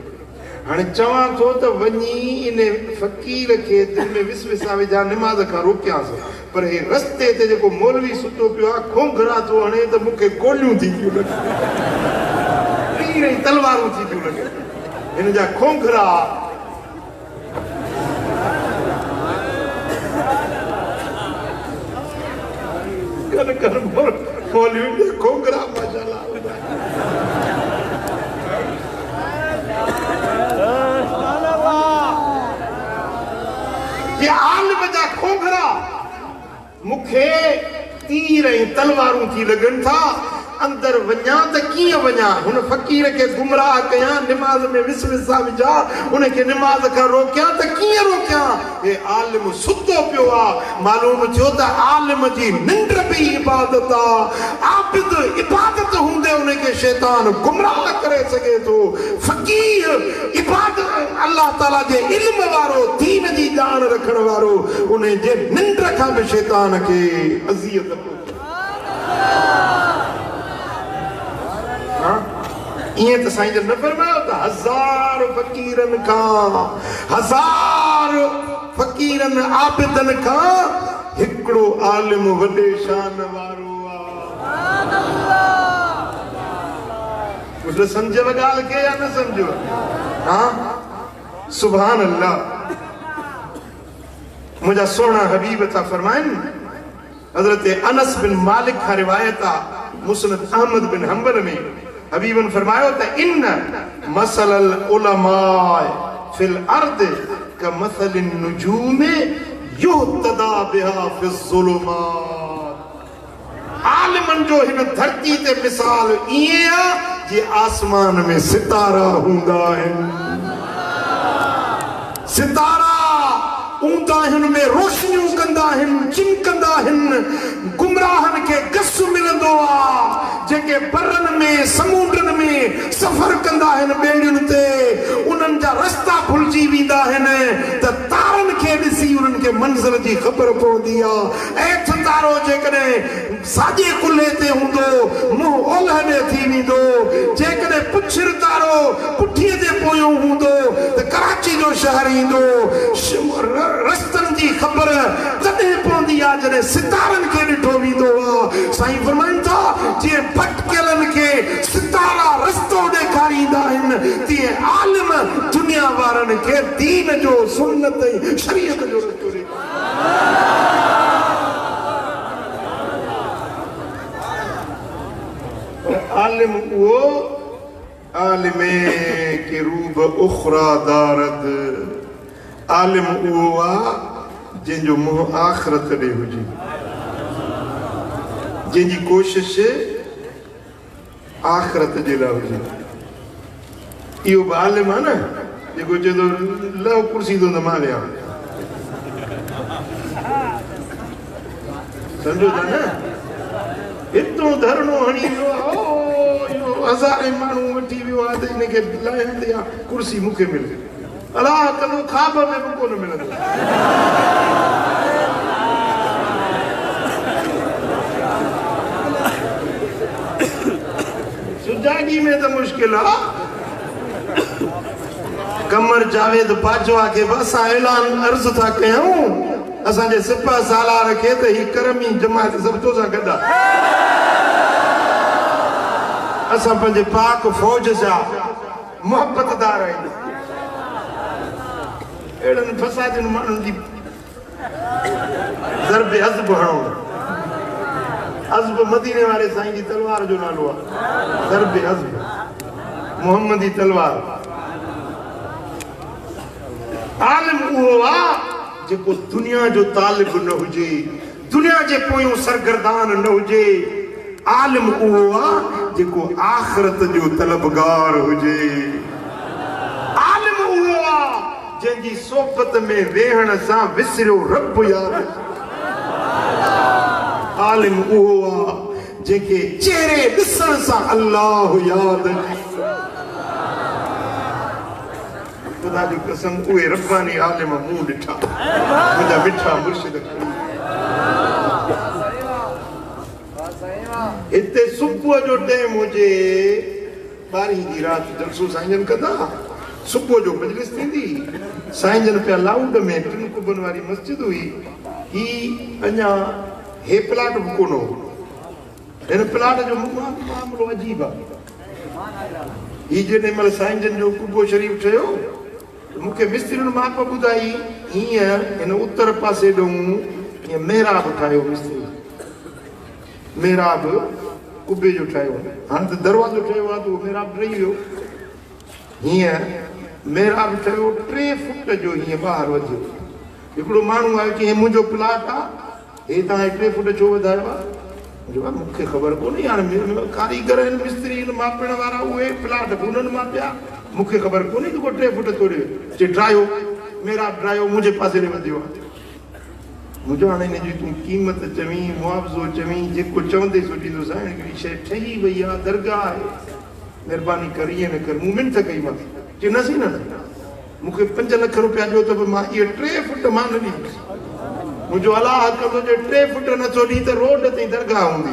हाणे चवां थो त वञी इन फ़क़ीर खे दिलि में विसविसा विझा, निमाज़ खां रोकियांसि, पर हे रस्ते ते जेको मौलवी सुतो पियो आहे खोंगरा थो हणे त मूंखे गोलियूं थी थियूं लॻनि, तीर ऐं तलवारूं थी थियूं लॻनि, हिन जा खोंगरा। मौलवी जा खोंगरा माशाअल्लाह। ये आलिम जा खोंगरा मूंखे तीर ऐं तलवारूं थी लॻनि था, अंदरि वञा त कीअं वञा, हुन फ़क़ीर खे गुमराह कयां, निमाज़ में विसविसा विझा, उनखे निमाज़ खां रोकियां त कीअं रोकियां? हे आलिम सुतो पियो आहे, मालूम थियो त आलिम जी निंड बि इबादत आहे। आबिद इबादत हूंदे उनखे शैतान गुमराह करे सघे थो। फ़क़ीर इबादत अल्लाह ताला जे इल्म वारो, दीन जी ॼाण रखण वारो, उन जे निंड खां बि शैतान खे अज़ियत इएं त साईं जन न फरमायो त 1000 फ़क़ीरनि खां, 1000 फ़क़ीरनि आबिदनि खां हिकिड़ो आलिम वॾे शान वारो आहे। सम्झव ॻाल्हि खे या न सम्झो? हा, सुभान अल्लाह। मुंहिंजा सुहिणा हबीब था फरमाइनि, हज़रत अनस बिन मालिक खां रिवायत आहे मुस्नद अहमद बिन हंबल में, हबीबन फरमायो त इन मसलल उलमा फिल अर्द कमसलिन नुजूम युहतदा बिहा फिज़्ज़ुलुमात। आलिमन जो हिन धरती ते मिसाल ईअं आहे जीअं आसमान में सितारा हूंदा आहिनि। सितारा ऊंदा आहिनि में रोशनियूं कंदा आहिनि, चिमकंदा आहिनि, गुमराहनि खे गस मिलंदो आहे। जेके बरनि में, समुंडनि में सफ़र कंदा आहिनि ॿेड़ियुनि ते, उन्हनि जा रस्ता भुलिजी वेंदा आहिनि त तारनि खे ॾिसी उन्हनि खे मंज़िल जी ख़बर पवंदी आहे। ऐं तारो जेकॾहिं साॼे कुल्हे ते हूंदो, मुंहुं ओलह ॾे थी वेंदो। जेकॾहिं पुछिर तारो पुठीअ जे पोयों हूंदो त कराची जो शहर ईंदो। रस्तनि जी ख़बर तॾहिं पवंदी आहे जॾहिं सितारनि खे ॾिठो वेंदो आहे। साईं फरमाइनि था जीअं भटकियलनि खे सितारा रस्तो ॾेखारींदा आहिनि, तीअं आलिम दुनिया वारनि खे दीन जो, सुन्नत ऐं शरीयत जो रस्तो ॾेखारींदा। आलिम उहो आलिमे के रूब उखरा दारद आलिम उहो आहे जंहिंजो मुंहुं आख़िरत ॾे हुजे जंहिंजी कोशिश आख़िरत जे लाइ हुजे इहो बि आलिम आहे न जेको चए थो लव कुर्सी थो न मां विया सम्झो था न हितो धरणो हणी वियो आहे हज़ारे माण्हू वठी वियो आहे त हिनखे लाहिंदे आहे कुर्सी मूंखे मिले अलाह कंदो ख़्वाब में बि कोन मिलंदो सुजागी में त मुश्किल आहे कमर जावेद बाजवा खे बि असां ऐलान अर्ज़ था कयूं असांजे सिपह सालार खे त ही करमी जमात ज़ब्तो सां गॾु आहे असां पंहिंजे पाक फ़ौज जा मुहबतदार आहियूं अहिड़नि फसादनि माण्हुनि जी ज़रब हज़ब हणो हज़ब मदीने वारे साईं जी तलवार जो नालो आहे ज़रब हज़ब मुहम्मदी तलवार आलिम उहो आहे जेको दुनिया जो तालिब न हुजे दुनिया जे पोयों सरगर्दान न हुजे आलिम उहो आहे जेको आख़िरत जो तलबगार हुजे आलिम उहो आहे जंहिंजी सोबत में वेहण सां विसरियो रब याद आलिम उहो आहे जंहिंखे चेहरे ॾिसण सां अल्लाह याद खुदा जी कसम उहे रब्बानी आलिम मूं ॾिठा मुंहिंजा मिठा मुर्शिद हिते सुबुह जो टाइम हुजे 12 जी राति जलसो साईं जन कंदा सुबुह जो मजलिस थींदी साईं जन पिया लाउड में 3 कुबन वारी मस्जिद हुई ही अञा हे प्लाट बि कोन हो हिन प्लाट जो मामलो अजीब आहे ही जॾहिं महिल साईं जन जो कुबो शरीफ़ ठहियो मूंखे मिस्त्रियुनि माप ॿुधाई हीअं हिन उत्तर पासे ॾोंहुं हीअं महिराब ठाहियो मिस्त्री महिराब कुबे जो ठाहियो हाणे त दरवाज़ो ठहियो आहे त उहो महिराब रही वियो हीअं महिराब ठहियो 3 फुट जो हीअं ॿाहिरि वधियो हिकिड़ो माण्हू आयो की मुंहिंजो प्लाट आहे हे तव्हां 3 फुट छो वधायो आहे मूंखे ख़बर कोन्हे हाणे कारीगर आहिनि मिस्त्री मापण वारा उहे प्लाट बि उन्हनि मापिया मूंखे ख़बर कोन्हे जेको 3 फुट तोड़ियो चए ड्रायो महिराब ड्रायो मुंहिंजे पासे ॾे वधियो आहे मुंहिंजो हाणे हिनजी तूं क़ीमत चवीं मुआवज़ो चवीं जेको चवंदे सोचींदो साईं हिकिड़ी शइ ठही वई आहे दरगाह आहे महिरबानी कर ईअं न कर मूं मिंट कईमांसि चए न साईं न मूंखे 5 लख रुपया ॾियो त बि मां इहे 3 फुट मां न ॾींदुसि मुंहिंजो अलाह कंदो जे 3 फुट नथो ॾी त रोड ते दरगाह हूंदी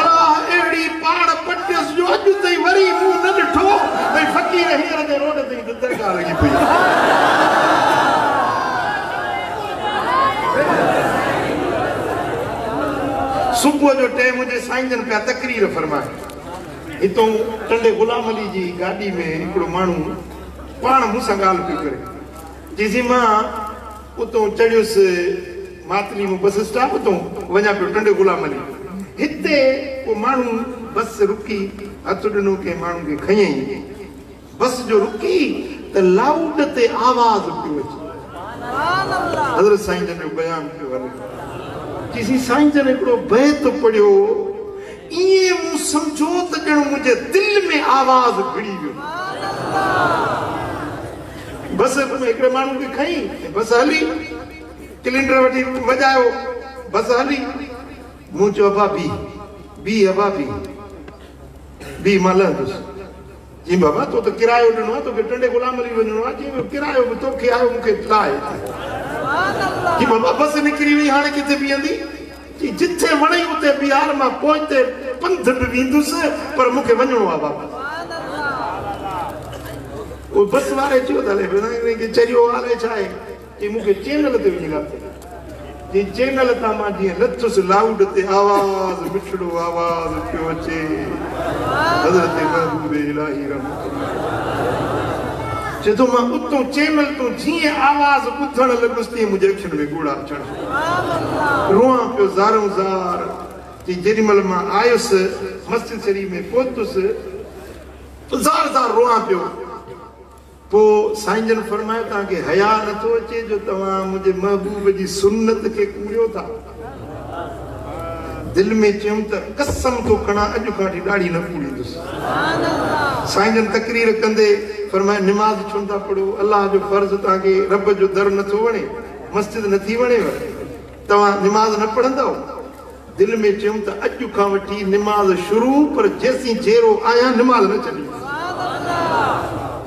अलाह अहिड़ी पाण पटियसि जो अॼु ताईं वरी मूं न ॾिठो भई फ़क़ीर हींअर जे रोड ते दरगाह लॻी पई सुबुह जो टाइम हुजे साईं जन पिया तकरीर फरमाए हितों टंडे गुलाम अली जी गाॾी में हिकिड़ो माण्हू पाण मूंसां ॻाल्हि पियो करे चईसीं मां उतां चढ़ियुसि मातली में बस स्टॉप उतां वञा पियो टंडे गुलाम अली हिते को माण्हू बस रुकी हथ ॾिनो कंहिं माण्हू खे खयईं बस जो रुकी त लाउड ते आवाज़ पियो अचे हज़रत साईं जन जो बयान पियो हले चईसीं साईं जन हिकिड़ो बैत पढ़ियो ईअं मूं सम्झो त ॼण मुंहिंजे दिलि में आवाज़ भिड़ी वियो बस में हिकिड़े माण्हू खे खईं बस हली सिलेंडर वठी वॼायो बस हली मूं चयो अबा बी अबा बी मां लहंदुसि जी बाबा तो त किरायो ॾिनो आहे तोखे टंडे गुलाम अली वञिणो आहे जी किरायो बि तोखे आयो मूंखे लाहे जी बाबा बस निकिरी वई हाणे किथे बीहंदी जी जिथे वणई उते बिहार मां पोइते पंध बि वेंदुसि पर मूंखे वञिणो आहे बाबा उहो बस वारे चयो त हले चरियो हाले छा आहे जी मूंखे चैनल ते वञी ॻाल्हि जी चैनल तां मां जीअं लथुसि लाउड ते आवाज़ मिठड़ो आवाज़ पियो अचे हज़रत महबूब इलाही रहमत चए थो मां उतो चैनल तो जीअं आवाज़ ॿुधण लॻुसि तीअं मुंहिंजे अखियुनि में ॻोढ़ा अचण रोआं पियो ज़ारो ज़ार कि जेॾीमहिल मां आयुसि मस्जिद शरीफ़ में पहुतुसि ज़ार ज़ार रोआं पियो पोइ साईं जन फरमायो तव्हांखे हया नथो अचे जो तव्हां मुंहिंजे महबूब जी सुन्नत खे कूड़ियो था दिल में चयूं त कसम थो खणा अॼु खां वठी ॾाढी न कूड़ींदुसि साईं जन तकरीर कंदे फरमायो निमाज़ छो था पढ़ो अल्लाह जो फर्ज़ तव्हांखे रब जो दर नथो वणे मस्जिद नथी वणेव तव्हां निमाज़ न पढ़ंदव दिल में चयूं त अॼु खां वठी निमाज़ शुरू पर जेसीं जेरो आहियां निमाज़ न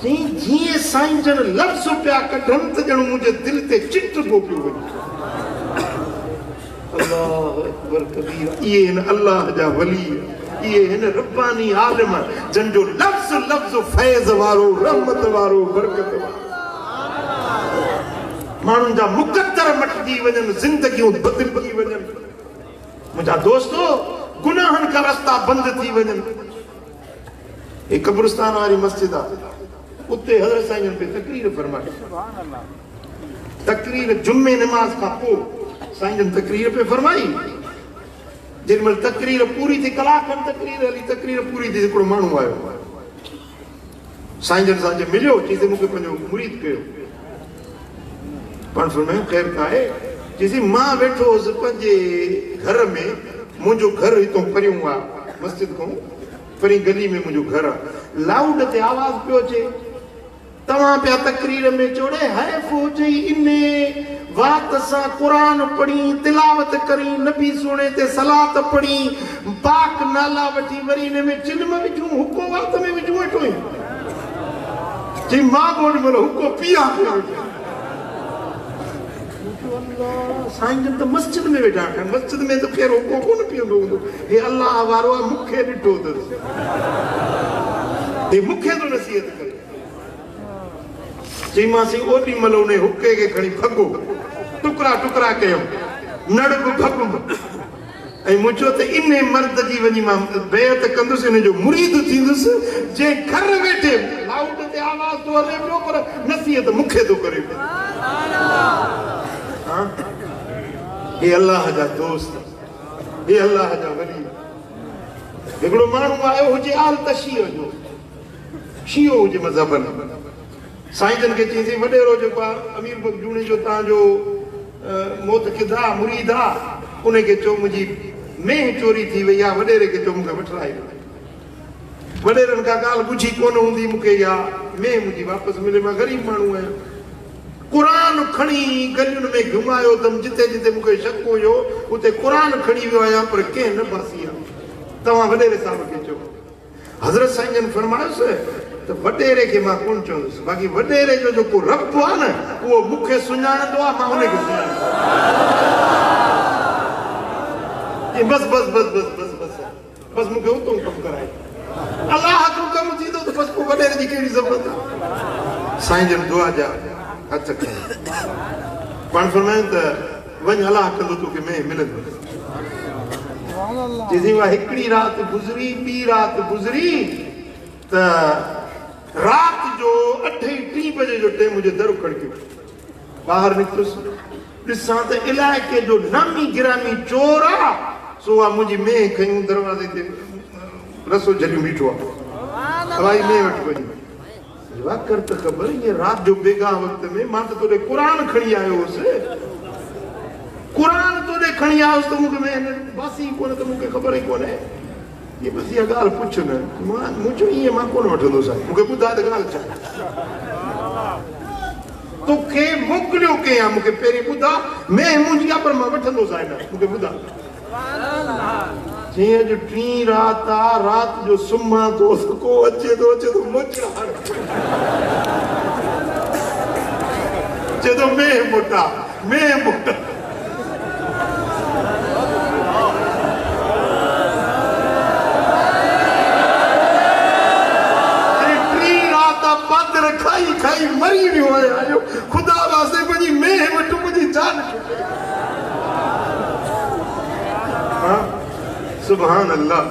छॾी जीअं साईं जन लफ़्ज़ पिया कढनि त ॼणो मुंहिंजे दिलि ते चिटबो पियो वञे अल्लाह अकबर कबीर इहे हिन अल्लाह जा वली इहे हिन रब्बानी आलिम जन जो लफ़्ज़ लफ़्ज़ फैज़ वारो रहमत वारो बरकत वारो माण्हुनि जा मुक़द्दर मटिजी वञनि ज़िंदगियूं बदिलजी वञनि मुंहिंजा दोस्तो गुनाहनि खां रस्ता बंदि थी वञनि हे कब्रिस्तान वारी मस्जिद आहे उते हज़रत साईं जन पे तकरीर फरमाई तकरीर जुम्मे नमाज खां पोइ साईं जन तकरीर पे फरमाई जेॾीमहिल तकरीर पूरी थी कलाक खनि तकरीर हली तकरीर पूरी थी हिकिड़ो माण्हू आयो साईं जन सां मिलियो चईं मूंखे पंहिंजो मुरीद कयो पाण फरमायो ख़ैर का आहे चईं मां वेठो हुउसि पंहिंजे घर में मुंहिंजो घर हितां परियूं आहे मस्जिद खां परी गली में मुंहिंजो घर आहे लाउड ते आवाज़ पियो अचे तव्हां पिया तकरीर में चोड़े हैफ़ हुजे इने वात सां क़ुरान पढ़ी तिलावत करी नबी सोने ते सलात पढ़ी पाक नाला वठी वरी इन में चिल्म विझूं हुको वात में विझूं वेठो जी मां बोल बोलो हुको पिया पियो साईं जन त मस्जिद में वेठा आहिनि मस्जिद में त केरु हुको कोन पीअंदो हूंदो हे अल्लाह वारो आहे मूंखे ॾिठो अथसि हे मूंखे थो नसीहत करे चईमांसीं ओॾी महिल उन हुके खे खणी भॻो टुकड़ा टुकड़ा कयो नड़ बि भॻ ऐं मुंहिंजो त इन मर्द जी वञी मां बेअत कंदुसि इन जो मुरीद थींदुसि जे घर वेठे लाउड ते आवाज़ थो हले पियो पर नसीहत मूंखे थो करे हे अल्लाह जा दोस्त हे अल्लाह जा वली हिकिड़ो माण्हू आयो हुजे आल तशीअ जो शियो हुजे मज़हबन साईं जन खे चईंसीं वॾेरो जेको आहे अमीर बगजूणी जो तव्हांजो मोतकिद आहे मुरीद आहे उनखे चओ मुंहिंजी मेंह चोरी थी वई आहे वॾेरे खे चओ मूंखे वठराए वॾेरनि खां ॻाल्हि ॿुधी कोन हूंदी मूंखे या मेंह मुंहिंजी वापसि मिले मां ग़रीब माण्हू आहियां क़ुरान खणी गलियुनि में घुमायो अथमि जिते जिते मूंखे शक हुयो उते क़ुरान खणी वियो आहियां पर कंहिं न बासी आहे तव्हां वॾेरे साहिब खे चओ हज़रत साईं जन फरमायोसि त वॾेरे खे मां कोन चवंदुसि बाक़ी वॾेरे जो जेको रब आहे न उहो मूंखे सुञाणंदो आहे मां उनखे सुञाणंदो बस बस बस बस बस बस बस मूंखे उतो कमु कराए अलाह जो कमु थींदो त बसि पोइ वॾेरे जी कहिड़ी ज़रूरत आहे साईं जन दुआ जा हथ खणी पाण फरमायूं त वञ अलाह कंदो तोखे में मिलंदो चईं उहा हिकिड़ी राति गुज़री ॿी राति गुज़री त राति जो 8:30 बजे जो टाइम मुंहिंजे दर खड़कियो ॿाहिरि निकितुसि ॾिसां त इलाइक़े जो नामी गिरामी चोर आहे सो आहे मुंहिंजी मेंह खयूं दरवाज़े ते रसो झलियूं बीठो आहे हवाई मेंह वटि वञी वाकर त ख़बर इहे राति जो बेगा वक़्त में मां त तोॾे क़ुरान खणी आयो हुउसि क़ुरान तोॾे खणी आयुसि त मूंखे में बासी कोन त मूंखे ख़बर ई कोन्हे ये बस ये गाल पुछ न मुझे ये मां कोन वठंदो साईं मूंखे ॿुधा त ॻाल्हि छा तोखे मोकिलियो के आहे मूंखे पहिरीं ॿुधा मैं मुंहिंजी आहे पर मां वठंदो साईं न मूंखे ॿुधा जीअं अॼु 3 राति आहे राति जो सुम्हां थो को अचे थो मोचड़ा चए थो मैं मोटा खाई मरी वियो आहियां खुदा वास्ते मुंहिंजी मेंह वटि मुंहिंजी जान सुभान अल्लाह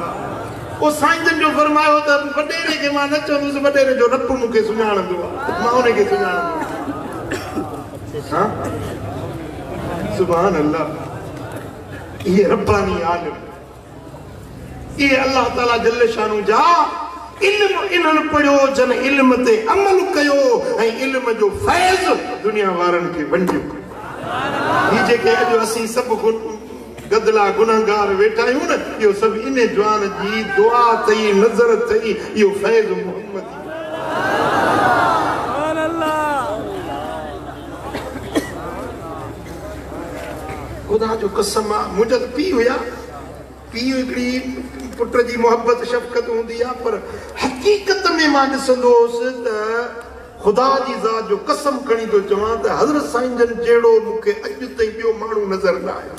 वो साईंजन जो फरमायो त वडेरे के मां न चवंदुसि वडेरे जो रब मूंखे सुञाणंदो आहे मां उनखे सुञाणंदो हां सुभान अल्लाह ये रब्बानी आलिम ये अल्लाह ताला जल्ल शानू जा इल्म इन्हनि पढ़ियो जन इल्म ते अमल कयो ऐं इल्म जो फैज़ दुनिया वारनि खे वंडियो ही जेके अॼु असीं सभु गदला गुनाहगार वेठा आहियूं न इहो सभु इन जवान जी दुआ अथई नज़र अथई इहो फैज़ मोहम्मद खुदा जो कसम आहे मुंहिंजा त पीउ हुया पीउ हिकिड़ी पुट जी मोहब्बत शफ़क़त हूंदी आहे पर हक़ीक़त में मां ॾिसंदो हुउसि त खुदा जी ज़ात जो कसम खणी थो चवां त हज़रत साईंजन जहिड़ो मूंखे अॼु ताईं ॿियो माण्हू नज़र न आयो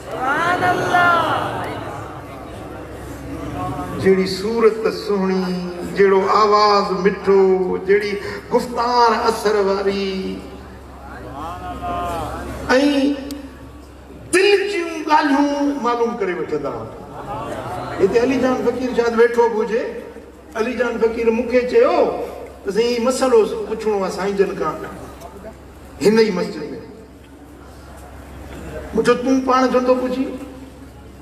जहिड़ी सूरत सुहिणी जहिड़ो आवाज़ मिठो जहिड़ी गुफ़्तार असर वारी ऐं दिल जूं ॻाल्हियूं मालूम करे वठंदा हिते अलीजान फ़कीर शायदि वेठो बि हुजे अलीजान फ़कीर मूंखे चयो त साईं मसइलो पुछणो आहे साईंजन खां हिन ई मस्जिद में मुंहिंजो तूं पाण धंधो पुछी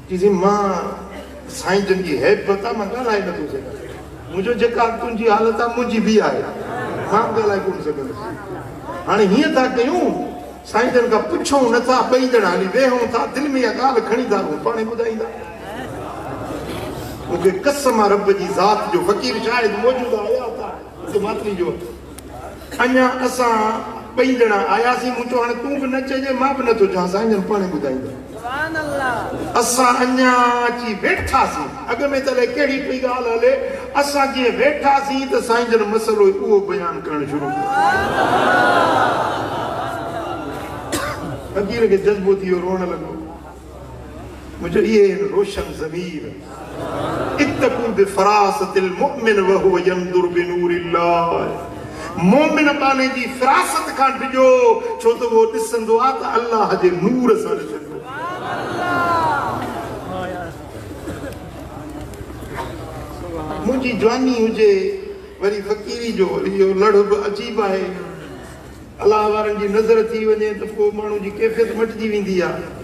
चई मां साईंजन जी हैबत आहे मां ॻाल्हाए नथो सघां मुंहिंजो जेका तुंहिंजी हालत आहे मुंहिंजी बि आहे मां ॻाल्हाए कोन सघंदुसि हाणे हीअं था कयूं साईंजन खां पुछूं नथा ॿई ॼणा हली वेहूं था दिलि में इहा ॻाल्हि खणी था रहूं पाण ॿुधाईंदा मूंखे कसम आहे रब जी ज़ात जो फ़कीर शायदि मौजूद आया था मातरी जो अञा असां ॿई ॼणा आयासीं मूं चयो हाणे तूं बि न चइजे मां बि नथो चवां साईंजन पाण ॿुधाईंदा असां अञा अची वेठासीं अॻ में त कहिड़ी पई ॻाल्हि हले असां जीअं वेठासीं त साईंजन मसइलो उहो बयानु करणु शुरू कयो फ़कीर खे जज़्बो थी वियो रोअण लॻो मुंहिंजो इहे रोशन ज़मीर इत्तक़ू बिफ़रासतिल मुमिन व हुव यंदुर बिनूरिल्लाह मोमिन पाने जी फ़रासत खां डिॼो छो त उहो ॾिसंदो आहे त अल्लाह जे नूर सां ॾिसंदो मुंहिंजी जवानी हुजे वरी फ़कीरी जो इहो लड़ बि अजीब आहे अलाह वारनि जी नज़र थी वञे त पोइ माण्हू जी कैफ़ियत मटिजी वेंदी आहे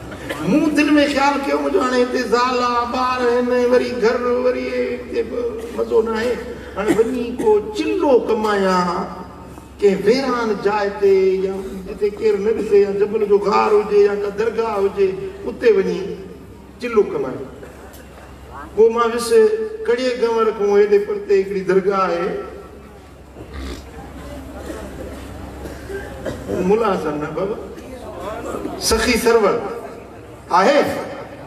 मूं दिलि में ख़्यालु कयो मुंहिंजो हाणे हिते ज़ाल आहे ॿार आहिनि वरी घर वरी हिते मज़ो न आहे हाणे वञी को चिल्लो कमायां कंहिं वेरान जाइ ते या जिते केरु न ॾिसे या जबल जो घार हुजे या का दरगाह हुजे उते वञी चिल्लो कमायां पोइ मां वियुसि कड़ीअ गंवर खां हेॾे परते हिकिड़ी दरगाह आहे मुलाज़म न बाबा सखी सरवर आहे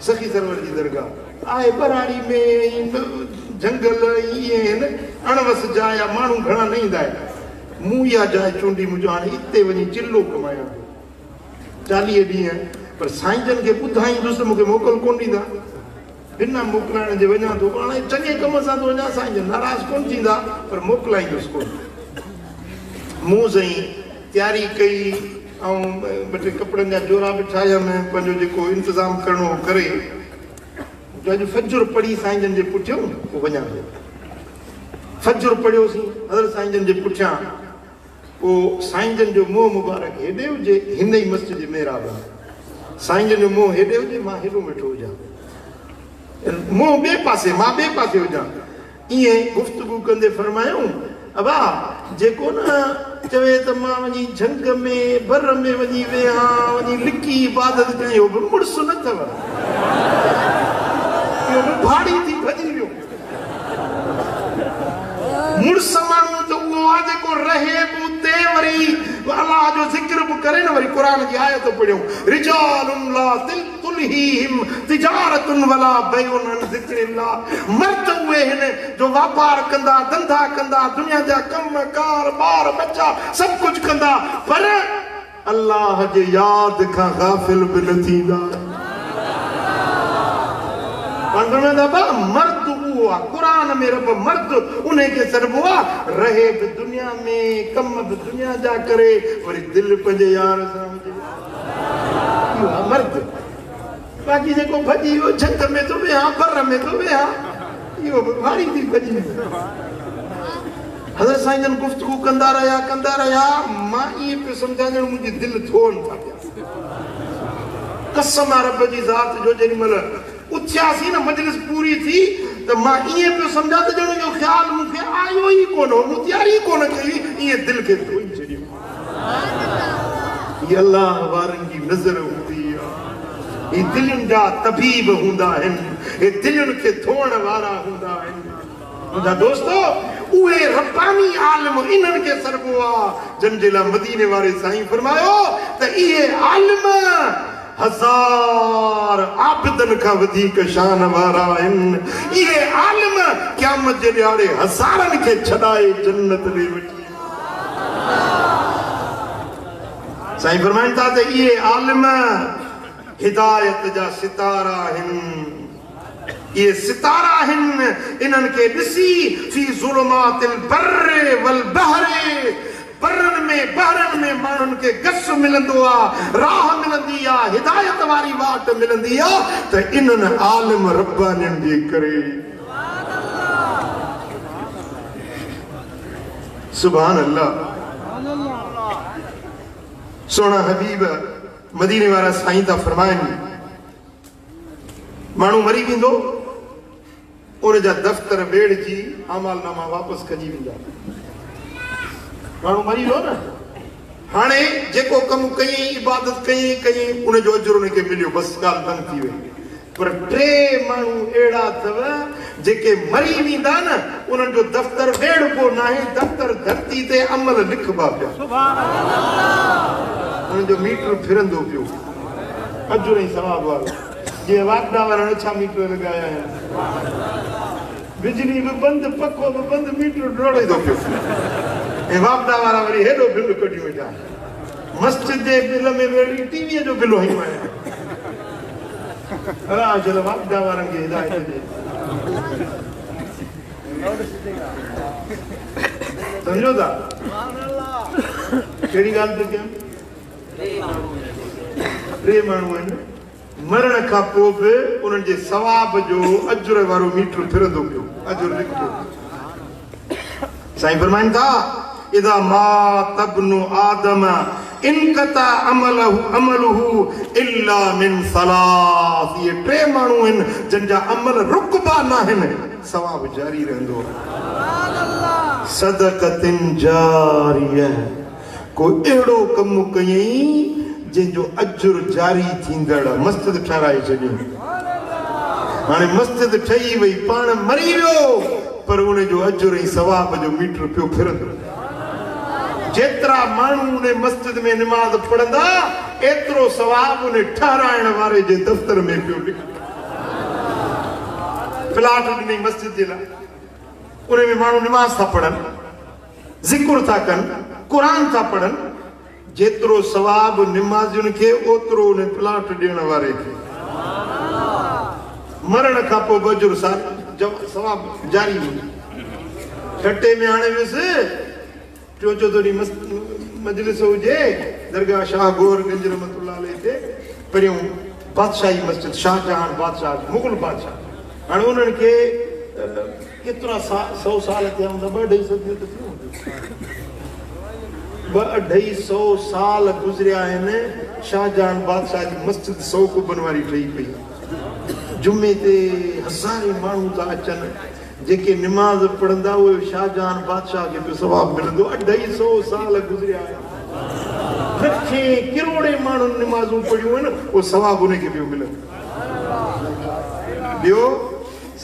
सखी सरवर जी दरगाह आहे बराड़ी में जंगल ईअं आहिनि अणवस जाइ आहे माण्हू घणा न ईंदा आहिनि मूं इहा जाइ चूंडी मुंहिंजो हाणे हिते वञी चिल्लो कमायां 40 ॾींहं पर साईंजन खे ॿुधाईंदुसि मूंखे मोकल कोन ॾींदा बिना मोकिलाइण जे वञा थो हाणे चङे कम सां थो वञा साईंजन नाराज़ कोन थींदा पर मोकिलाईंदुसि कोन मूं साईं तयारी कई ऐं ॿ टे कपिड़नि जा जोरा बि ठाहियमि पंहिंजो जेको इंतज़ाम करिणो हो करे अॼु फजुर पढ़ी साईंजन जे पुठियां पोइ वञा थो फजुर पढ़ियोसीं हज़रत साईंजन जे पुठियां पोइ साईंजन जो मुंहुं मुबारक हेॾे हुजे हिन ई मस्जिद जे महिराब साईंजन जो मुंहुं हेॾे हुजे मां हेॾो वेठो हुजां मुंहुं ॿिए पासे मां ॿिए पासे हुजां ईअं गुफ़्तगू कंदे फरमायूं अबा जेको न चवे त मां वञी झंग में बर में वञी वेहां वञी लिकी इबादत कयो बि मुड़ुसु न अथव इहो बि भाड़ी थी भॼी वियो मुड़ुस माण्हू त उहो आहे जेको रहे बि उते वरी अलाह जो ज़िक्र बि करे न वरी क़ुर जी आयत पढ़ियूं रिजालुन ला तुलहीहिम तिजारतुन वला बैउन अन ज़िक्रिल्लाह मर्द उहे आहिनि जो वापार कंदा धंधा कंदा दुनिया जा कम कार ॿार बच्चा सभु कुझु कंदा पर अल्लाह जे याद खां गाफ़िल बि न थींदा मर्द उहो आहे क़ुरान में रब मर्द उन खे सॾिबो आहे रहे बि दुनिया में कम बि दुनिया जा करे वरी दिलि पंहिंजे यार सां हुजे इहो आहे मर्द बाक़ी जेको भॼी वियो झंग में थो वेहा बर में थो वेहा यो भारी थी बजी हज़रत साईं जन गुफ्तगू कंदा रहा मां ये पे समझा जण मुझे दिल थोन था कसम रब जी ज़ात जो जनी मल उथियासी ना मजलिस पूरी थी तो मां ये पे समझा तो जण जो ख्याल मुखे आयो ही कोन हो तैयारी कोन कई ये दिल के धोई छड़ी ये अल्लाह वारन की नजर हुंदी ये दिलन जा तबीब हुंदा हन ये दिलन के धोण वारा हुंदा हन मुंजा दोस्तों उहे रब्बानी आलिम इन्हन के सरबुआ जंजिला मदीने वाले साईं फरमायो त ये आलिम हजार आबिदन का वधीक शान वारा हन ये आलिम क़यामत जे ॾियारे हज़ारन के छडाए जन्नत ले वठी साईं फरमाइन था त ये आलिम हिदायत जा सितारा हन ये सितारा हन इन्हन के ॾिसी फी ज़ुलुमातिल बर्रे वल बहरे बरन में मानन के गस मिलंदो आ राह मिलंदी आ हिदायत वारी बात मिलंदी आ त इन्हन आलिम रब्बानियन जे करे सुभान अल्लाह सोना हबीब मदीने वाला साईं था फरमाइन मानू मरी विंदो उन जा दफ्तर बेड़ जी अमालनामा वापस कजी विंदा मानू मरी लो ना हाने जेको कम कई इबादत कई उन जो अजर उन के मिलियो बस गाल बंद थी वई पर टे मानू एड़ा थव जेके मरी विंदा न उन जो दफ्तर बेड़ को नाहे दफ्तर धरती ते अमल लिखबा पिया सुभान अल्लाह उन जो मीटर फिरंदो पियो अजर ही सवाब वाला ये वाकदा वाला अच्छा मीटर लगाया है बिजली भी बंद पक्को भी बंद मीटर डोड़े दो पियो ए वाकदा वाला वरी हेडो बिल कढी वेठा मस्जिद जे बिल में वेड़ी टीवी जो बिल होई माया अला जल वाकदा वाला के हिदायत दे समझो दा सुभान अल्लाह केड़ी गाल पे के रे मानू है मरण का पोइ बि उन्हनि जे सवाब जो अजर वारो मीटर फिरंदो पियो अजर लिखो साईं फरमाइनि था इदा मात इब्नु आदम इनकता अमलहु इल्ला मिन सलास ये टे माण्हू आहिनि जिन जा अमल रुकबा न आहिनि सवाब जारी रहंदो सदक़तिन जारिया को अहिड़ो कमु कयईं जिनजो अजर जारी थींदड़ मस्जिद ठाराए छॾी हाणे मस्जिद ठही वई पाण मरी वियो पर उन जो अजर ऐं सवाब जो मीटर पियो फिरंदो जेतिरा माण्हू उन मस्जिद में निमाज़ पढ़ंदा एतिरो सवाब उन ठाराइण वारे जे दफ़्तर में पियो लिख प्लाट ॾिनई मस्जिद जे लाइ उन में माण्हू निमाज़ था पढ़नि ज़िक्र था कनि क़ुरान था पढ़नि जेतिरो सवाब निमाज़ियुनि खे ओतिरो उन प्लाट ॾियण वारे खे मरण खां पोइ बजुर सवाब जारी छटे में हाणे वियुसि टियों चौधरी मजलिस हुजे दरगाह शाह गोरगंज रहमतुल्लाह अलैह ते पहिरियों बादशाही मस्जिद शाहजहां बादशाह मुगल बादशाह हाणे उन्हनि खे केतिरा 100 साल थिया हूंदा 2-2.5 सदियूं त थियूं 2-2.5 साल गुज़रिया आहिनि शाहजहां बादशाह जी मस्जिद 100 कुबन वारी ठही पई जुमे ते हज़ारे माण्हू था अचनि जेके निमाज़ पढ़ंदा उहे शाहजहां बादशाह खे बि सवाब मिलंदो 250 साल गुज़रिया लखे किरोड़े माण्हुनि निमाज़ूं पढ़ियूं आहिनि उहो सवाब उनखे पियो मिलंदो ॿियो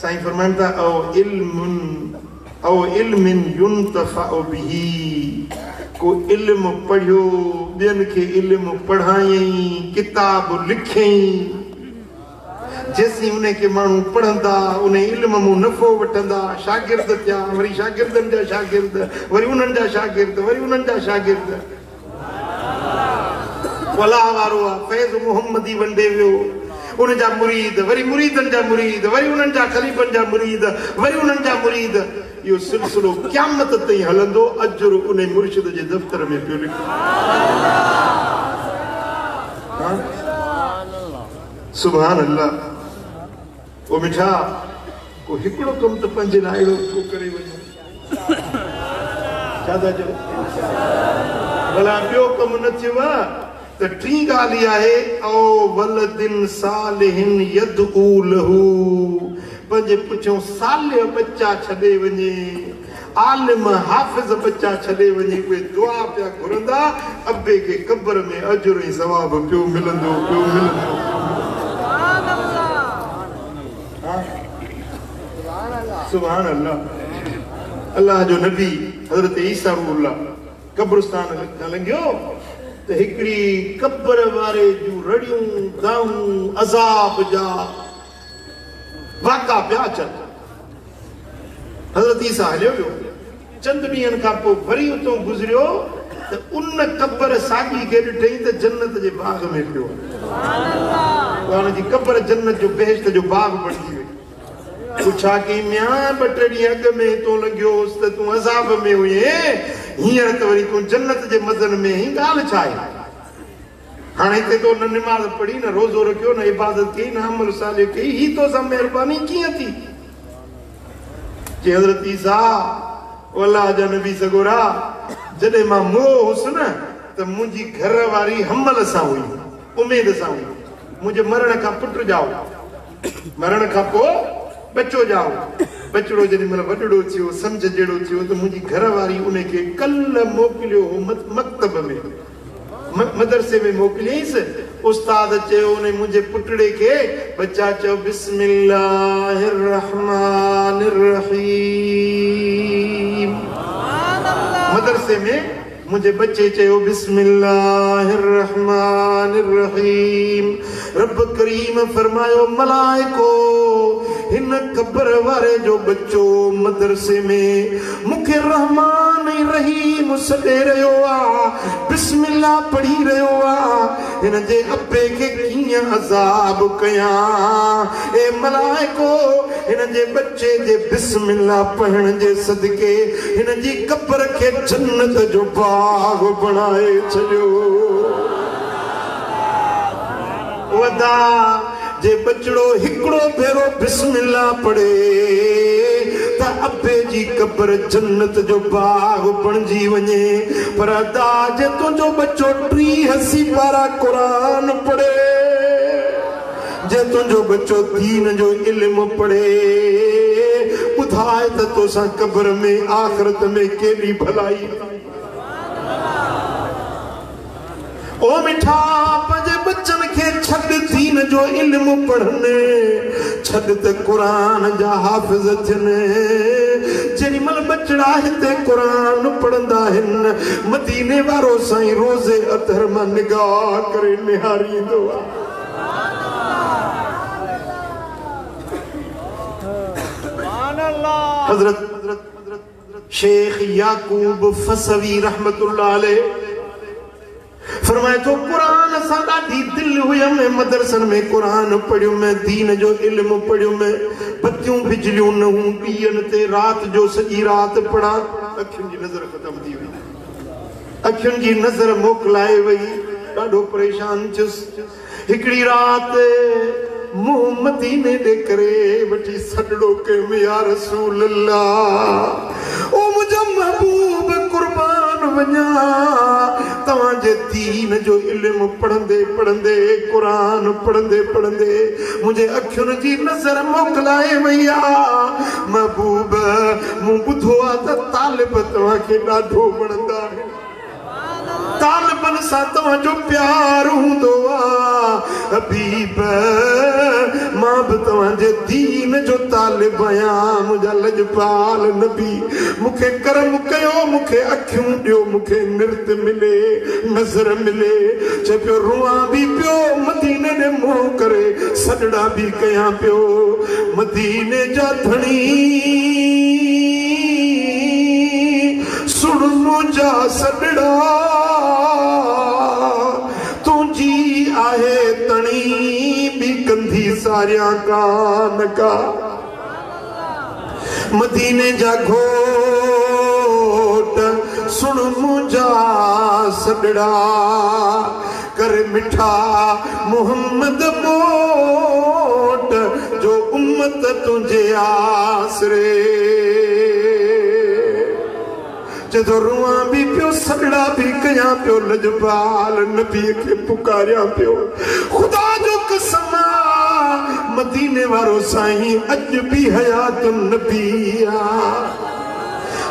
साईं फरमाइनि था औ इल्मिन युंतफ़अ बिही को इल्म पढ़ियो ॿियनि खे इल्म पढ़ायईं किताब लिखियईं जेसीं उनखे माण्हू पढ़ंदा उन इल्म मूं नफ़ो वठंदा शागिर्द थिया वरी शागिर्दनि जा शागिर्द वरी उन्हनि जा शागिर्द वरी उन्हनि जा शागिर्द वलाह वारो आहे फैज़ मुहम्मदी वंडे वियो उन जा मुरीद वरी मुरीदनि जा मुरीद वरी उन्हनि जा ख़लीफ़नि जा मुरीद वरी उन्हनि जा मुरीद इहो सिलसिलो क़यामत ताईं हलंदो अजर उन मुर्शिद जे दफ़्तर में पियो लिखो सुभान अल्लाह ओ मिठा को को हिकिड़ो कम तो पंहिंजे लाइ अहिड़ो को करे वञो छा था चओ भला ॿियो कमु न थियव त टी ॻाल्हि आहे औ वलदिन सालिहिन यदऊ लहू पंहिंजे पुठियों सालिह बच्चा छॾे वञे आलिम हाफ़िज़ बच्चा छॾे वञे उहे दुआ पिया घुरंदा अबे खे क़ब्र में अजर ऐं सवाब पियो मिलंदो सुभान अल्लाह अल्लाह जो नबी हज़रत ईसा रूहुल्लाह कब्रिस्तान खां लंघियो त हिकिड़ी क़ब्र वारे जूं रड़ियूं दाऊं अज़ाब जा वाक़ा पिया अचनि हज़रत ईसा हलियो वियो चंद ॾींहंनि खां पोइ वरी उतां गुज़रियो त उन क़ब्र साॻी खे ॾिठई त जन्नत जे बाग़ में पियो हुनजी क़ब्र जन्नत जो बेहश्त जो बाग़ बणिजी वई पुछा की म्या ॿ टे ॾींहं अॻ में तूं लॻियो होसि त तूं अज़ाब में हुए हींअर त वरी तूं जन्नत जे मज़न में ही ॻाल्हि छा आहे हाणे हिते तो न निमाज़ पढ़ी न रोज़ो रखियो न इबादत कई न अमल सालिह कई ही तोसां महिरबानी कीअं थी कि हज़रत ईसा अल्लाह जा नबी सगोरा जॾहिं मां मोह हुउसि न त मुंहिंजी घर वारी हमल सां हुई उमेद सां हुई मुंहिंजे मरण खां पुट ॼाओ मरण खां पोइ बचो ॼाओ बचड़ो जेॾी महिल वॾड़ो थियो सम्झ जहिड़ो थियो त मुंहिंजी घर वारी उनखे कल्ह मोकिलियो हो मकतब में मदरसे में मोकिलियईंसि उस्ताद चयो उन मुंहिंजे पुटड़े खे बच्चा चयो बिस्मिल्लाहिर रहमानिर रहीम मदरसे में मुझे बच्चे चयो बिस्मिल्लाहिर रहमानिर रहीम रब करीम फरमायो मलाइको हिन क़ब्र वारे जो बच्चो मदरसे में मुखे रहमान ऐं रहीम सॾे रहियो आ बिस्मिल्लाह पढ़ी रहियो आ हिन जे अब्बे खे कीअं अज़ाब कयां ए मलाइको हिन जे बच्चे जे बिस्मिल्लाह पढ़ण जे सदके हिन जी क़ब्र खे जन्नत जो बाग बनाए छॾियो वदा जे बचड़ो हिकिड़ो भेरो बिस्मिल्लाह पढ़े त अब्बे जी क़ब्र जन्नत जो बाग बणजी वञे पर अदा जे तुंहिंजो बच्चो टी हसी पारा क़ुरान पढ़े जे तुंहिंजो बच्चो दीन जो इल्म पढ़े ॿुधाए त तोसां क़ब्र में आख़िरत में केॾी भलाई ओ मिठा पंहिंजे बच्चन खे छॾ दीन जो इल्म पढ़ने छॾ त क़ुरान जा हाफ़िज़ थियनि जेॾी महिल बचड़ा हिते क़ुरान पढ़ंदा आहिनि मदीने वारो साईं रोज़े अतहर मां निगाह करे निहारींदो आहे हज़रत शेख याकूब फसवी रहमतुल्लाह अलैह फरमाए तो कुरान सां ॾाढी दिलि हुयमि मदरसन में कुरान पढ़ियो मैं दीन जो इल्म पढ़ियो मैं बतियूं बिजलियूं न हूं ॾींहंनि ते राति जो सॼी राति पढ़ा अखियुनि जी नज़र ख़तम थी वई अखियुनि जी नज़र मोकिलाए वई ॾाढो परेशान थियुसि हिकिड़ी राति मुंहुं मदीने ॾे करे वठी सॾड़ो कयुमि या रसूल अल्लाह ओ मुंहिंजो महबूब कुर्बान वञा तव्हांजे दीन जो इल्म पढ़ंदे पढ़ंदे क़ुरान पढ़ंदे पढ़ंदे मुंहिंजे अखियुनि जी नज़र मोकिलाए वई आहे महबूब मूं ॿुधो आहे त तालिब तव्हांखे ॾाढो वणंदा आहिनि तालिबन सां तव्हांजो प्यार हूंदो आहे हबीब मां बि तव्हांजे दीन जो तालिब आहियां मुंहिंजा लजपाल नबी मूंखे करम कयो मूंखे अखियूं ॾियो मूंखे नृत्य मिले नज़र मिले चए पियो रुआं बि पियो मदीने ॾे मुंहुं करे सॾड़ा बि कयां पियो मदीने जा धणी सुण मुंहिंजा सॾड़ा तुंहिंजी आहे तणी बि कंधी सारियां कान का मदीने जा घोट सुण मुंहिंजा सॾड़ा कर मिठा मोहम्मद मोट जो उम्मत तुझे आसरे जदों रुआ भी पियो सगड़ा भी कया पियो लजपाल नबी के पुकारिया पियो खुदा जो कसम मदीने वारो साईं अज भी हयात नबिया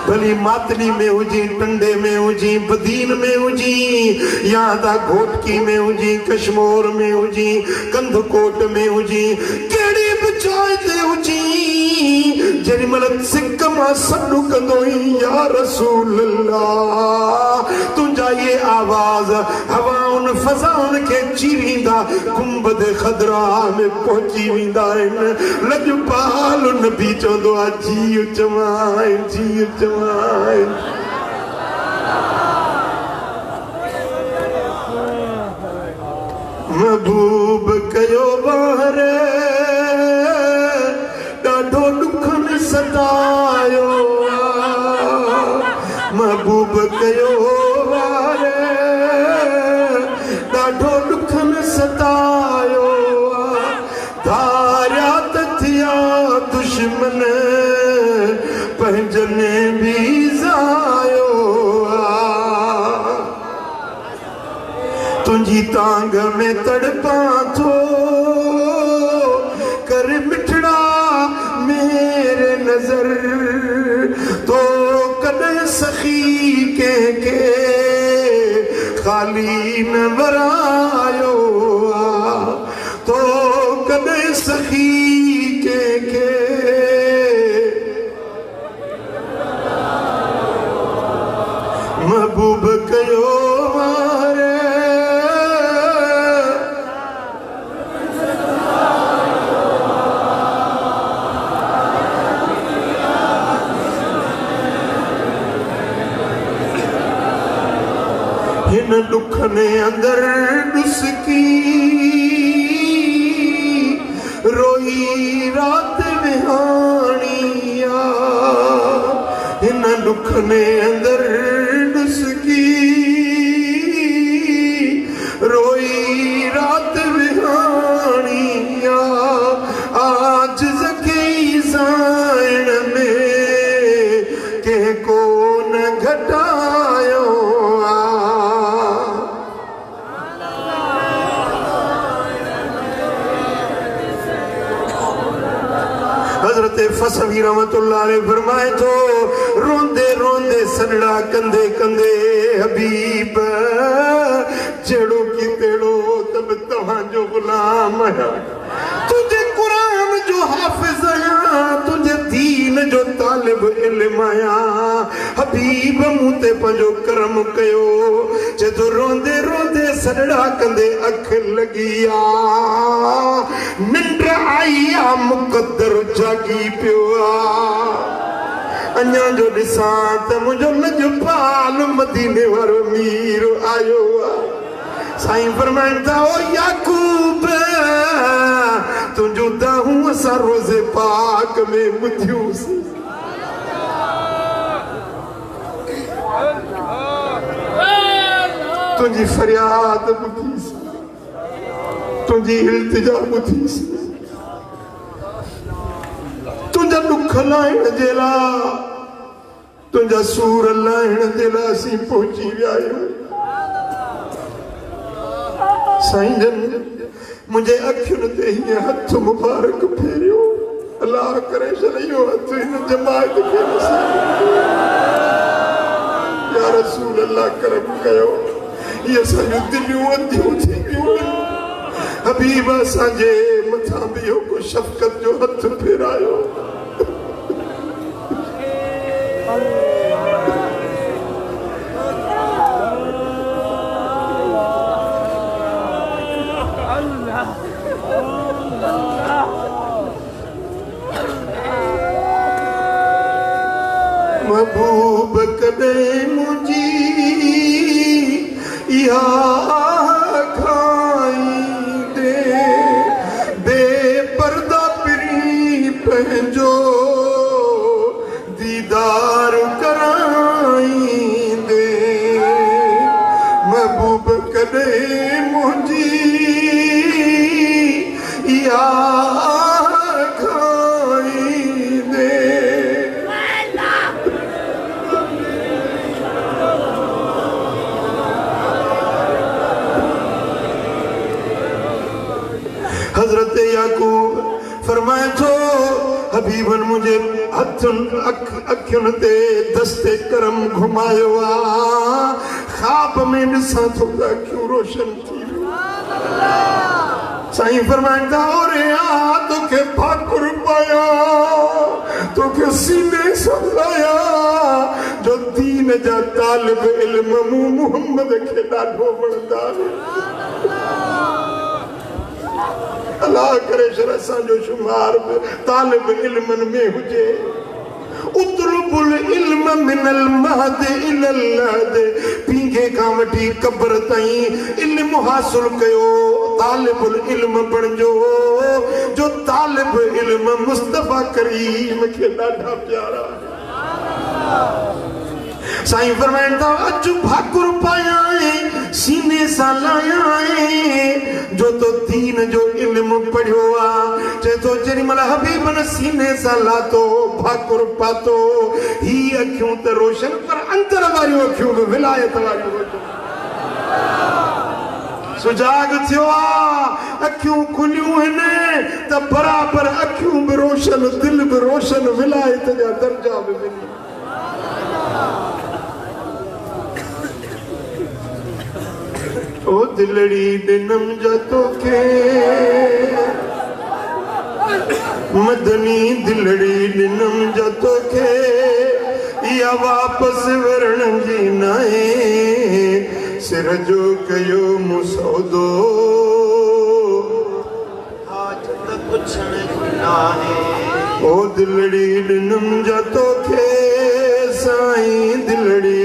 भली मातली में हुजी टंडे में हुजी बदीन में हुजी या ता घोटकी में हुजी कश्मीर में हुजी कंधकोट में हुजी केड़ी बचाए ते हुजी जरी मलक सिक मां सडु कंदोई या रसूल अल्लाह तुझा ये आवाज हवाउन फजाउन के चीरींदा गुंबद खदरा में पहुंची विंदा लजपाल नबी चोंदो आ जी चवाए जी चवाए महबूब कयो बारे डाढो दुखन सतायो महबूब कयो बारे डाढो दुखन सतायो धारिया तथिया दुश्मन पंजने भी जायो तुझी तांग में तड़पा थो कर मिठड़ा मेरे नजर तो कदे सखी के खाली न वरायो तो कदे सखी के महबूब कयो मारे हिन दुख ने अंदर डुसकी रोई रात विहानिया हिन दुख ने अंदर डुसकी रोई रात विहानिया आज जकी साइन में के को न घटायो हजरत फसवी रहमतुल्लाह अलैह फरमाए तो रोंदे रोंदे सनड़ा कंधे कंधे हबीब जेड़ो की तेड़ो तब तव्हांजो गुलाम आया तुझे कुरान जो हाफिज आया तुझे दीन जो तालिब इल्म आया हबीब मुते पंजो करम कयो जदों रोंदे रोंदे सनड़ा कंधे अख लगिया निंड आई आ मुकद्दर जागी पियो अन्या जो दिसां त मुंहिंजो लजपाल मदीने वारो मीर आयो साईं फरमाइनि था ओ याकूब तुंहिंजो दाहूं असां रोज़े पाक में ॿुधियूंसीं तुंहिंजी फरियाद ॿुधीसीं तुंहिंजी इल्तिजा ॿुधीसीं तुंहिंजा दुख लाहिण जे लाइ तुंहिंजा सूर लाहिण जे लाइ असीं पहुची विया आहियूं साईं जन मुंहिंजे अखियुनि ते हीअं हथ मुबारक फेरियो अलाह करे छॾियो हथ हिन जमायत खे या रसूल अल्लाह करम कयो ये असांजूं दिलियूं अंधियूं थी वियूं हबीब असांजे मथां बि इहो को शफ़क़त जो हथ फेरायो महबूब कॾहिं मुंहिंजी इहा खाईंदे बेपर्दा पिरी पंहिंजो दीदार कराईंदे महबूब कॾहिं मुंहिंजी इहा फरमाए थो हबीबन मुझे अखियुन ते दस्ते करम घुमायो आ ख्वाब में ॾिसां थो त अखियूं रोशन थी साईं फरमाईंदा और तोखे भाकुर पाया तोखे सीने सलाया जो दीन जा तालिब इल्म मूं मुहम्मद खे ॾाढो वणंदा अल्लाह करे शर असांजो शुमार तालिब इल्मन में हुजे उतलुबुल इल्म मिनल महद इलल लहद पींगे खां वठी कब्र ताईं इल्म हासिल कयो तालिबुल इल्म बणजो जो तालिब इल्म मुस्तफा करीम खे ॾाढा प्यारा साईं फरमाईंदा अचु भाकुर पाया सीने सां लाया जो तो दीन जो इल्म पढ़ियो आ चए तो जेॾी महिल हबीबन सीने सां लातो भाकुर पातो ही अखियूं त रोशन पर अंदर वारियूं अखियूं बि विलायत वारियूं सुजाग थियो आ अखियूं खुलियूं आहिनि त बराबरि अखियूं बि रोशन दिल बि रोशन विलायत जा दर्जा बि मिली ओ दिलड़ी दिनम जा तोखे मदनी दिलड़ी दिनम जा तोखे या वापस वरण जी नाहे सिर जो कयो मुसौदो आज तक कुछ नाहे ओ दिलड़ी दिनम जा तोखे साईं दिलड़ी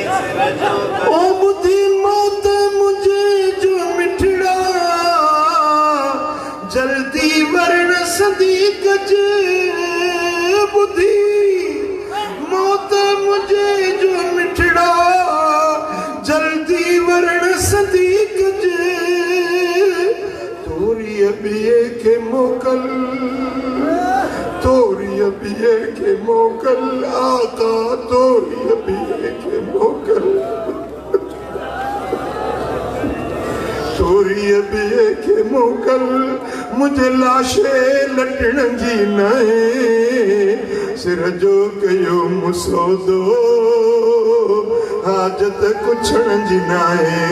ओ बुद्धि मौत मुझे जो मिठड़ा जल्दी वरण सदीक जे बुद्धि मौत मुझे जो मिठड़ा जल्दी वरण सदीक जे तोरी अबिए के मोकल तोरी अबिए के मोकल आका तोरी अबिए के मोकल तोरी अबिए के मोकल मुझे लाशे लटण जी नाहे सिर जो कयो मुसौदो हाजत कुछण जी नाहे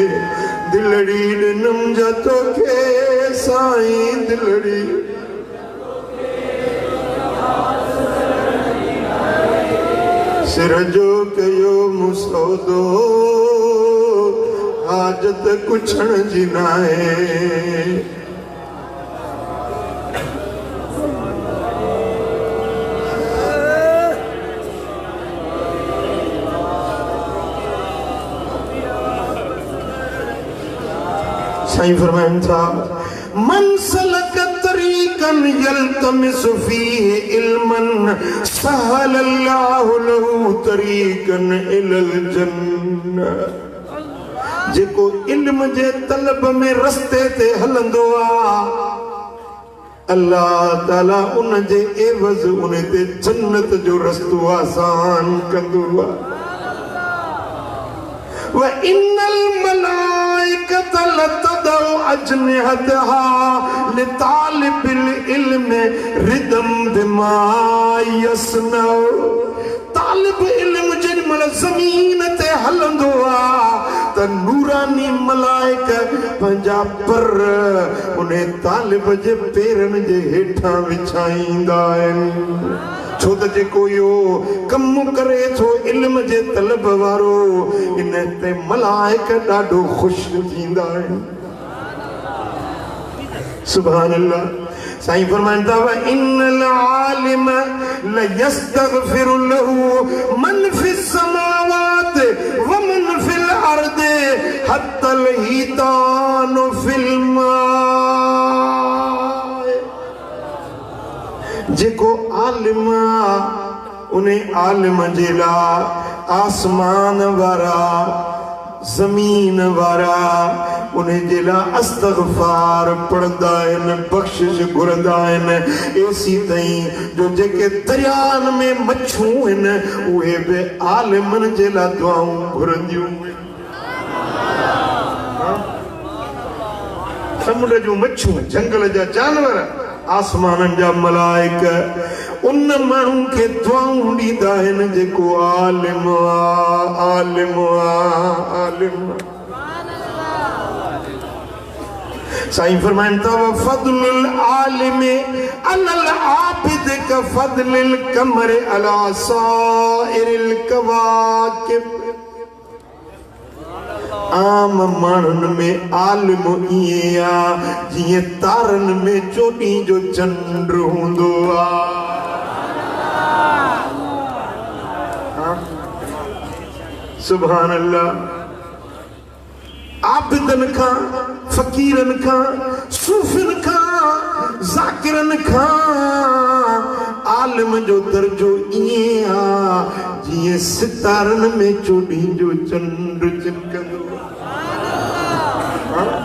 दिलड़ी ॾिनम जा तोखे साईं दिलड़ी सिर जो कयो मुसौदो हाजत कुछण जी नाहे साईं फरमाइनि था मन सलक तरीकन यल्तमिस फीहि इल्मन सहलल्लाहु लहू तरीकन इलल जन्नत जेको इल्म जे तलब में रस्ते ते हलंदो आ अल्लाह ताला उन जे एवज़ उन ते जन्नत जो रस्तो आसान कंदो आ व इन्नल मलाइकत लतदउ अजनिहतहा लितालिबिल इल्म रिदम बिमा यसनउ तालिब इल्म जिन मल ज़मीन ते हलंदो आ त नूरानी मलाइक पंहिंजा पर उन तालिब जे पेरनि जे हेठां विछाईंदा आहिनि छो त जेको इहो कमु करे थो इल्म जे तलब वारो इन ते मलाइक ॾाढो ख़ुशि थींदा आहिनि सुभान अल्लाह साईं फरमाइनि था व इन्नल आलिम लयस्तगफिरु लहू मन फिस समावात व मन फिल अर्द हत्तल हीतानु फिल जेको आलिम उन आलिम जे लाइ आसमान वारा ज़मीन वारा उन जे लाइ अस्तग़फ़ार पढ़ंदा आहिनि बख़्शिश घुरंदा आहिनि एसी ताईं जो जेके दरियानि में मच्छूं आहिनि उहे बि आलिमनि जे लाइ दुआऊं घुरंदियूं समुंड जूं मच्छूं, जंगल जा जानवर, आसमाननि जा मलाइक उन माण्हू खे दुआऊं ॾींदा आहिनि जेको आलिम आहे, आलिम आहे, आलिम आहे। साईं फरमाइनि था फज़लुल आलिम अलल आबिद का फज़लिल कमर अला साइरिल कवाकिब। आम माण्हुनि में आलिम ईअं आहे जीअं तारनि में चोॾीं जो चंड हूंदो आहे। सुभान अल्लाह। आबिदन खां, फ़कीरन खां, सूफ़िन खां, ज़ाकिरन खां आलिम जो दर्जो ईअं आहे जीअं सितारनि में चोॾीं जो चंड चिमकंदो।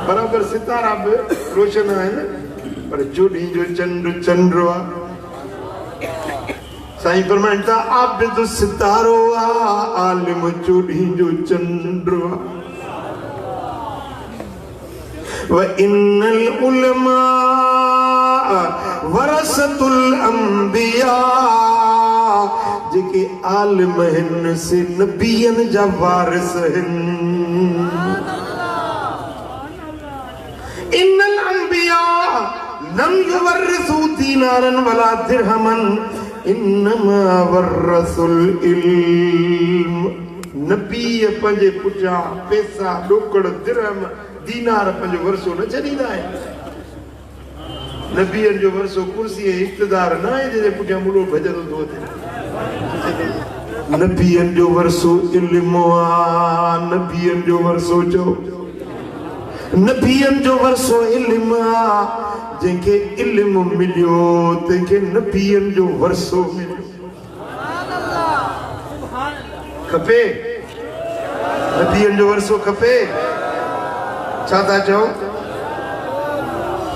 बराबर सितारा बि रोशन आहिनि पर चोॾीं जो चंड चंड आहे। साईं फरमाइनि था आबिद सितारो आहे, आलिम चोॾीं जो चंड आहे। व इन्नल उलमा वरसतुल अंबिया। जेके आलिम आहिनि से नबियनि जा वारिस आहिनि। इन्नल अंबिया लम युवर्रिसू दीनारन वला दिरहमन इन्नमा वर्रसुल इल्म। नबी पंहिंजे पुठियां पैसा, ॾोकड़, दिरहम, दीनार पंहिंजो वरसो न छॾींदा आहिनि। नबीअनि जो वरसो कुर्सी इक़्तिदार न आहे जंहिंजे पुठियां मुड़ो भॼंदो थो अचे। नबीअनि जो वरसो इल्म आहे। नबीअनि जो वरसो चओ, नबीअनि जो वरसो इल्म आहे। जंहिंखे इल्म मिलियो तंहिंखे नबीअनि जो वरसो मिलियो। खपे नबीअनि जो वरसो खपे। छा था चओ?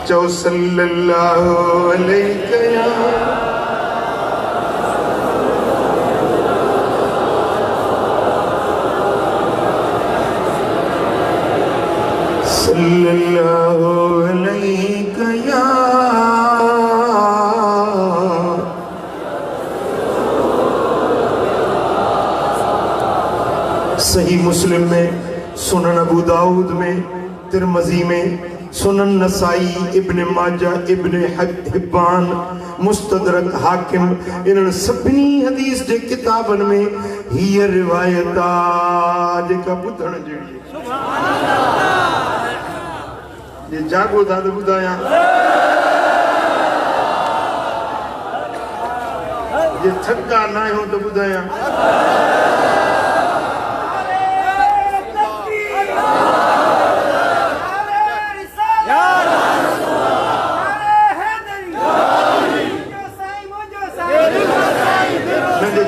चओ सल्लल्लाहु अलैहि या सल्लल्लाहु अलैहि या सही मुस्लिम में, सुनन अबू दाऊद में, तिरमजी में, सुनन नसाई, इब्न माजा, इब्न हिब्बान, मुस्तदरक हाकिम, इन्हनि सभिनी हदीस जे किताबनि में हीअ रिवायत आहे जेका ॿुधण जहिड़ी। जे जागो था त ॿुधायां, जे थका न आहियूं त ॿुधायां।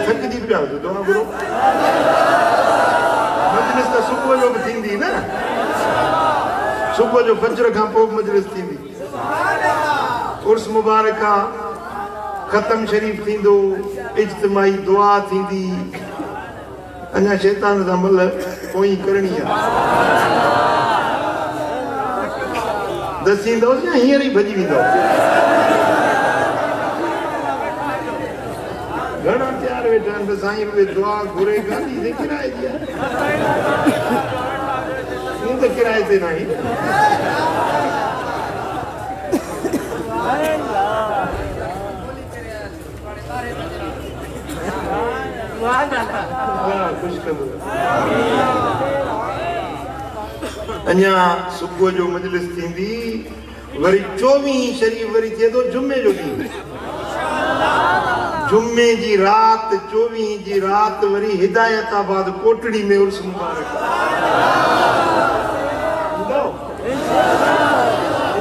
थकजी पिया हुजो दुआ घुरो। मजलिस त सुबुह जो बि थींदी न, सुबुह जो फजर खां पोइ मजलिस थींदी। उर्स मुबारक आहे, ख़तम शरीफ़ थींदो, इज्तिमाई दुआ थींदी। अञा शैतान सां मल पोइ करणी आहे। दसी ईंदव या हींअर ई भॼी वेंदव? घणा तैयार वेठा आहिनि त साईं उहे दुआ घुरे गाॾी ते किराए जी आहे। तूं त किराए ते न आई। अञा सुबुह जो मजलिस थींदी, वरी 24 शरीफ़ वरी थिए थो जुमे जो ॾींहुं। जुमे जी रात, 24 जी रात वरी हिदायताबाद कोटड़ी में उर्स मुबारक।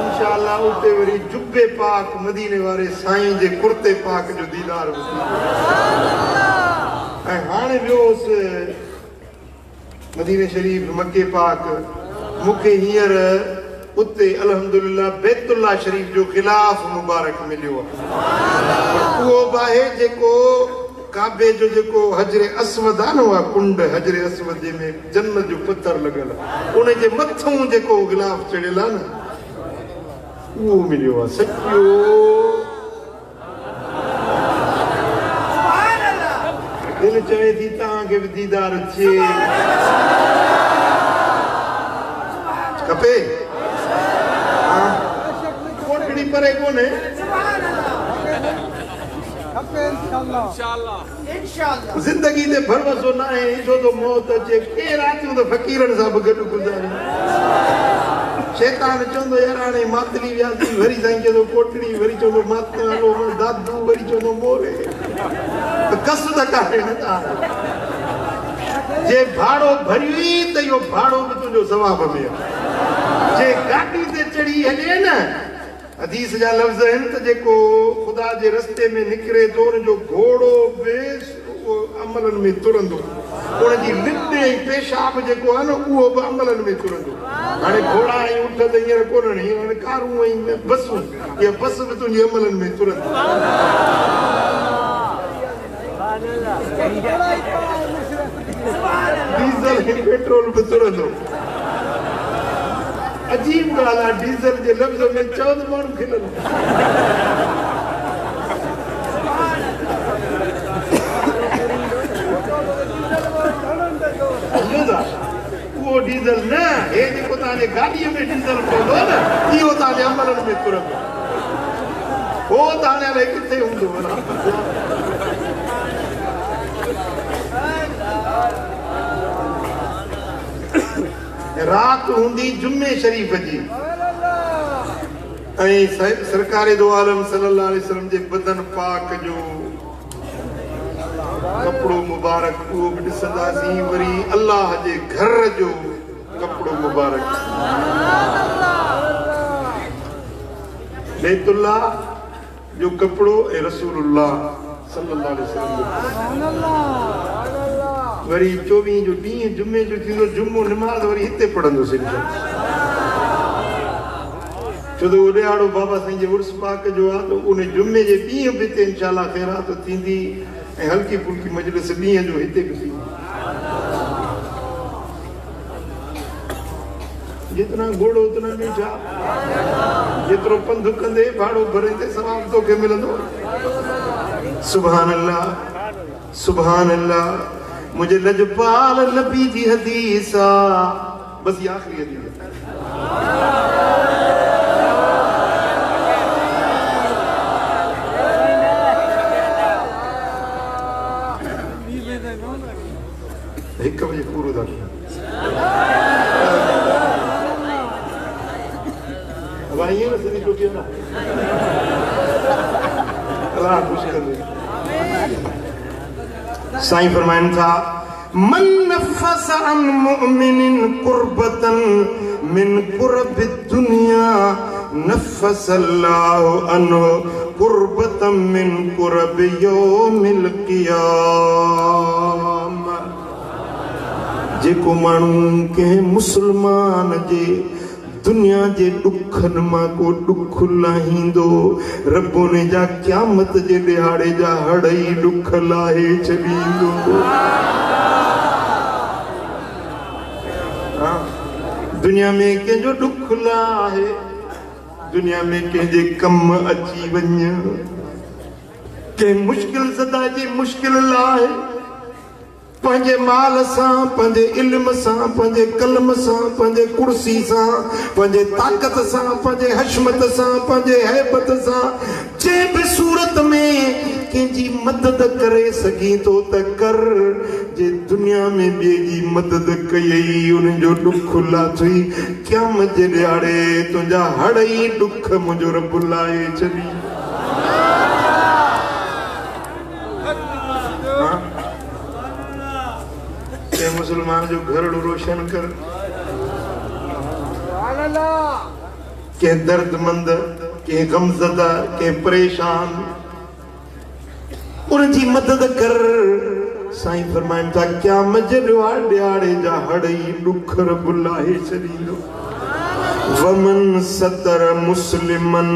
इंशाअल्लाह उते वरी जुब्बे पाक मदीने वारे साईं जे कुर्ते पाक जो दीदार। ऐं हाणे वियोस मदीने शरीफ, मके पाक। मूंखे हींअर उते अल्हम्दुलिल्लाह बैतुल्लाह शरीफ जो गिलाफ मुबारक मिलियो आहे। उहो बि आहे जेको काबे जो जेको हजरे अस्वद आहे न, उहा कुंड हजरे अस्वद जंहिंमें जन्नत जो पत्थर लॻल आहे, उन जे मथां जेको गिलाफ चढ़ियल आहे न, वो मिलियो आहे सच्चो। दिल चवे थी तव्हांखे बि दीदार अचे खपे। कोटड़ी परे कोन्हे जिंदगी ते भरवसो न आहे छो तो मौत अचे के रातियूं त फ़क़ीरनि सां बि गॾु गुज़ारियूं। शैतान चवंदो यार हाणे मातली वियासीं वरी साईं चवंदो कोटड़ी वरी चवंदो मातलो दादू वरी चवंदो मोरे कस त काहे न जे भाड़ो भरियो त इहो भाड़ो बि तुंहिंजो सवाब में आहे। जे गाॾी ते चढ़ी हले न हदीस जा लफ़्ज़ आहिनि त जेको ख़ुदा जे रस्ते में निकिरे थो उनजो घोड़ो बि अमलनि में तुरंदो। उनजी लिट ऐं पेशाब जेको आहे न उहो बि अमलनि में तुरंदो। हाणे घोड़ा ऐं ऊंट त हींअर कोन्हनि हाणे कारूं ऐं बसूं इहा बस बि तुंहिंजी अमलनि में तुरंदी। डीज़ल ऐं पेट्रोल बि तुरंदो। अजीब ॻाल्हि आहे डीज़ल जे लफ़्ज़ में चओ त माण्हू खिलंदो। उहो डीज़ल न हे जेको तव्हांजे गाॾीअ में डीज़ल पवंदो न इहो तव्हांजे अमलनि में तुरंदो। हो त हाणे अलाए किथे हूंदो। रात हूंदी जुम्मे शरीफ जी ऐं सरकार दो आलम सल्लल्लाहु अलैहि वसल्लम जे बदन पाक जो कपड़ो मुबारक उहो बि ॾिसंदासीं। वरी अल्लाह जे घर जो कपड़ो मुबारक बैतुल्लाह जो कपड़ो ऐं रसूलुल्लाह सल्लल्लाहु अलैहि वसल्लम वरी 24 जो ॾींहुं जुमे जो थींदो जुमो निमाज़ वरी हिते पढ़ंदोसीं छो त उॾियाड़ो बाबा साईं जे उर्स पाक जो आहे त उन जुमे जे ॾींहुं बि हिते इंशाअल्लाह ख़ैरात थींदी ऐं हल्की फुल्की मजलिस ॾींहं जो हिते बि थींदी। जितना घोड़ो उतना मीठा जेतिरो पंधु कंदे भाड़ो भरंदे सवाब तोखे मिलंदो। सुभान अल्लाह सुभान अल्लाह। मुझे लजपाल नबी जी हदीस बस ये आखिरी हदीस एक बजे पूरा था अब आइए ना सभी लोग ना अल्लाह खुश कर दे। साईं फरमाइन था मन नफस अन मुमिनिन कुर्बतन मिन कुर्बि दुनिया नफस अल्लाहु अन्हु कुर्बतम मिन कुर्बि यौमिल क़ियामा। जेको माण्हू के मुसलमान जे दुनिया जे दुखन मां को दुख लाहींदो रब ने जा क़यामत जे दिहाड़े जा हड़ई दुख लाहे छॾींदो। दुनिया में कंहिंजो दुख लाहे दुनिया में कंहिंजे कम अची वञ कंहिं मुश्किल सदा जी मुश्किल लाहे पंहिंजे माल सां पंहिंजे इल्म सां पंहिंजे कलम सां पंहिंजे कुर्सी सां पंहिंजे ताक़त सां पंहिंजे हशमत सां पंहिंजे हैबत सां जंहिं बि सूरत में कंहिंजी मदद करे सघीं थो त कर। जे दुनिया में ॿिए जी मदद कयई उनजो दुख लाथई क़यामत जे ॾियारे तुंहिंजा हड़ई दुख मुंहिंजो रब लाहे छॾी। मुसलमान जो घर रोशन कर के दर्दमंद के गमज़दा के परेशान उनकी मदद कर। साईं फरमाइन था क़यामत जे ॾियारे जा हड़ई दुख रब लाहे छॾींदो। वमन सतर मुस्लिमन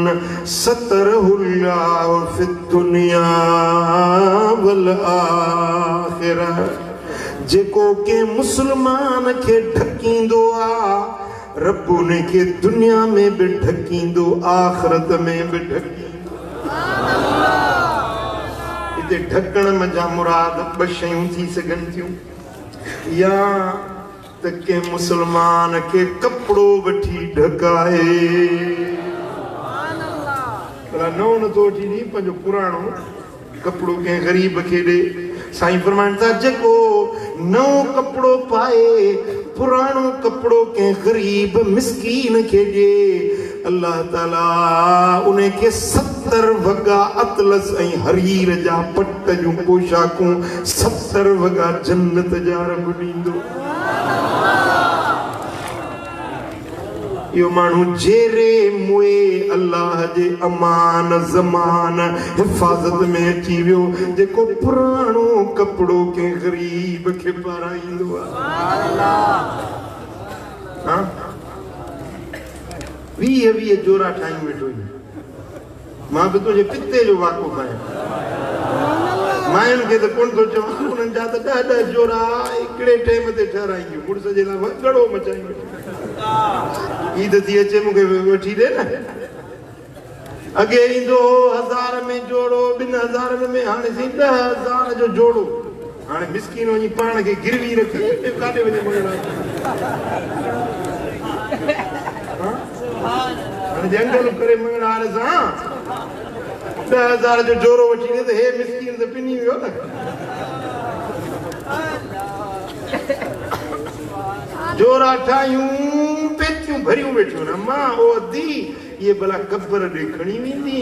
सतरहुल्लाहु फिद्दुनिया वल आखिरह। जेको के मुसलमान के ढकींदो आ रब उन्हें के दुनिया में भी ढकींदो आखिरत में भी ढकींदो। इते ढकण मजा मुराद ब शयूं थी सघन थियूं या त के मुसलमान के कपड़ो वठी ढकाए भला नओं नथो वठी नी पंहिंजो पुराणो कपड़ो के गरीब के दे। साईं फरमाइनि था जेको नओं कपड़ो पाए पुराणो कपड़ो के गरीब मिस्कीन के दे अल्लाह ताला उन्हें के 70 वगा अतलस ऐं हरीर जा पट जूं पोशाकूं 70 वगा जन्नत जा रब ॾींदो। यो मानू जेरे मुए अल्लाह जे अमान ज़मान हिफाजत में अची वियो जेको पुराणो कपड़ो के गरीब के पाराईंदो हां 20 जोरा ठाई वेठो मां भी तुझे पिते जो वाक़ुफ़ आहियां मायन के तो कोन तो चवां उन्हनि जा त 10 जोरा हिकिड़े टाइम ते ठहराईंदियूं मुड़स जे लाइ वगड़ो मचाई ईद थी अचे मूंखे वठी ॾे न अॻे ईंदो 1000 में जोड़ो 2000 में हाणे थी 10,000 जो जोड़ो हाणे मिस्कीन वञी पाण खे गिरवी रखी काॾे वञे हाणे जंगल करे मंगण वारे सां 10,000 जो जोड़ो वठी ॾे त हे मिस्कीन त पिनी वियो न। जोरा ठायूं पेतियूं भरियूं वेठियूं न मां ओ अदी ये भला कब्र ॾेखणी वेंदी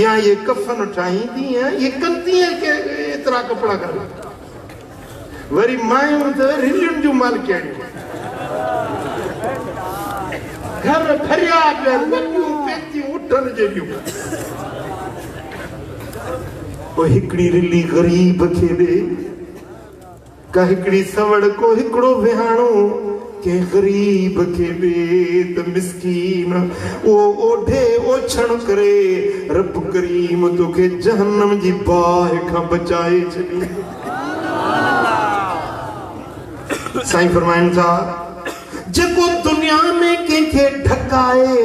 या ये कफन ठाहींदी ये कंदी के एतिरा कपिड़ा कर वरी मायूं त रिलियुनि जूं मालिकियूं घर भरिया वॾियूं पेतियूं उठनि जहिड़ियूं ओ हिकिड़ी रिली गरीब खे ॾे का हिकिड़ी सवड़ को हिकिड़ो विहाणो के गरीब के ॾे त मिस्कीन ओ ओढे ओछण करे रब करीम तोखे जहन्नम जी बाहि खां बचाए छॾींदो। साईं फरमाइनि था जेको दुनिया में कंहिंखे ढकाए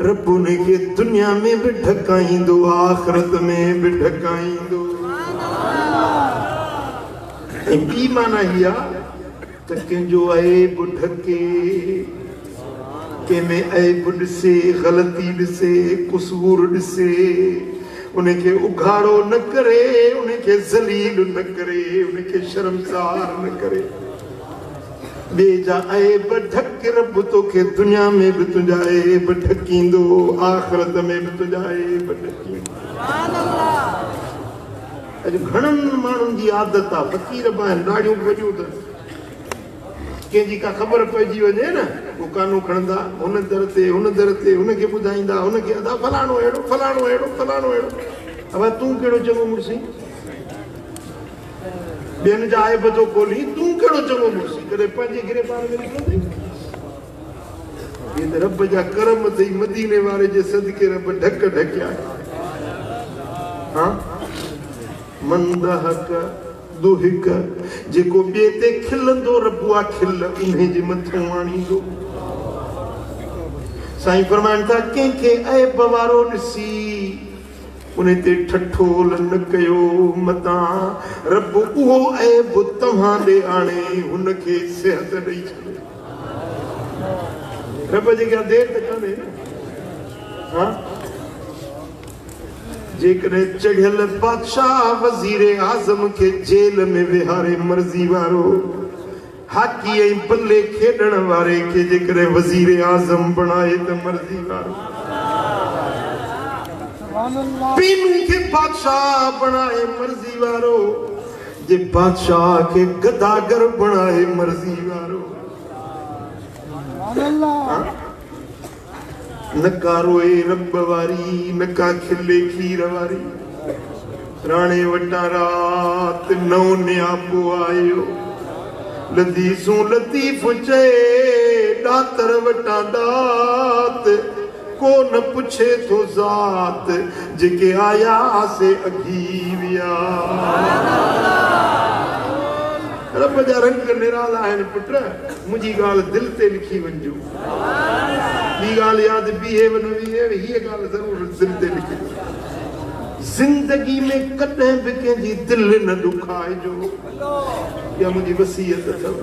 रब उनखे दुनिया में भी ढकाईंदो आखिरत में भी ढकाईंदो। ॿी माना इहा त कंहिंजो ऐब ढके कंहिंमें ऐब ॾिसे ग़लती ॾिसे कुसूर ॾिसे उनखे उघाड़ो न करे उनखे ज़लील न करे उनखे शर्मसार न करे ॿिए जा ऐब ढक रब तोखे दुनिया में बि तुंहिंजा ऐब ढकींदो आखिरत में बि तुंहिंजा ऐब ढकींदो। अॼु घणनि माण्हुनि जी आदत आहे फ़क़ीर बि आहिनि ॾाढियूं वॾियूं अथनि कंहिंजी का ख़बर पइजी वञे न उहो कानू खणंदा हुन दर ते हुनखे ॿुधाईंदा हुनखे अदा फलाणो अहिड़ो फलाणो अहिड़ो फलाणो अहिड़ो अब तूं कहिड़ो चङो मुड़ुसी ॿियनि जा ऐब थो खोली तूं कहिड़ो चङो मुड़ुसी कॾहिं पंहिंजे गिरे पार में निकिरंदी त रब जा करम अथई मदीने वारे जे सदके रब ढक ढकिया हा मंदहक दुहिक जेको ॿिए ते खिलंदो रब आ खिल उन्हे जे मथां आणींदो। साईं फरमाइनि था कंहिंखे ऐब वारो ॾिसी उन ते ठठोल न कयो मतां रब उहो ऐब तव्हां ॾे आणे हुनखे सिहत ॾेई छॾे रब जे क्या देर त कान्हे हा जेकॾहिं चढ़ियल बादशाह वज़ीर आज़म के जेल में विहारे मर्ज़ी वारो हाकी ऐं बल्ले खेॾण वारे के जेकॾहिं वज़ीर आज़म बणाए त मर्ज़ी वारो पीनू के बादशाह बणाए मर्ज़ी वारो जे बादशाह के गदागर बणाए मर्ज़ी वारो नका रोए रब वारी नका खिले खीर वारी राणे वटा रात नौ नियापो आयो लतीफ़ूं लतीफ़ चए दातर वटा दात को न पुछे तो ज़ात जेके आया से अघी विया रब जा रंग निराला आहिनि पुट मुंहिंजी ॻाल्हि दिलि ते लिखी वञिजो ॿी ॻाल्हि यादि बीहे वञो हीअ ॻाल्हि ज़रूरु दिलि ते लिखी ज़िंदगी में कॾहिं बि कंहिंजी दिलि न ॾुखाइजो इहा मुंहिंजी वसीयत अथव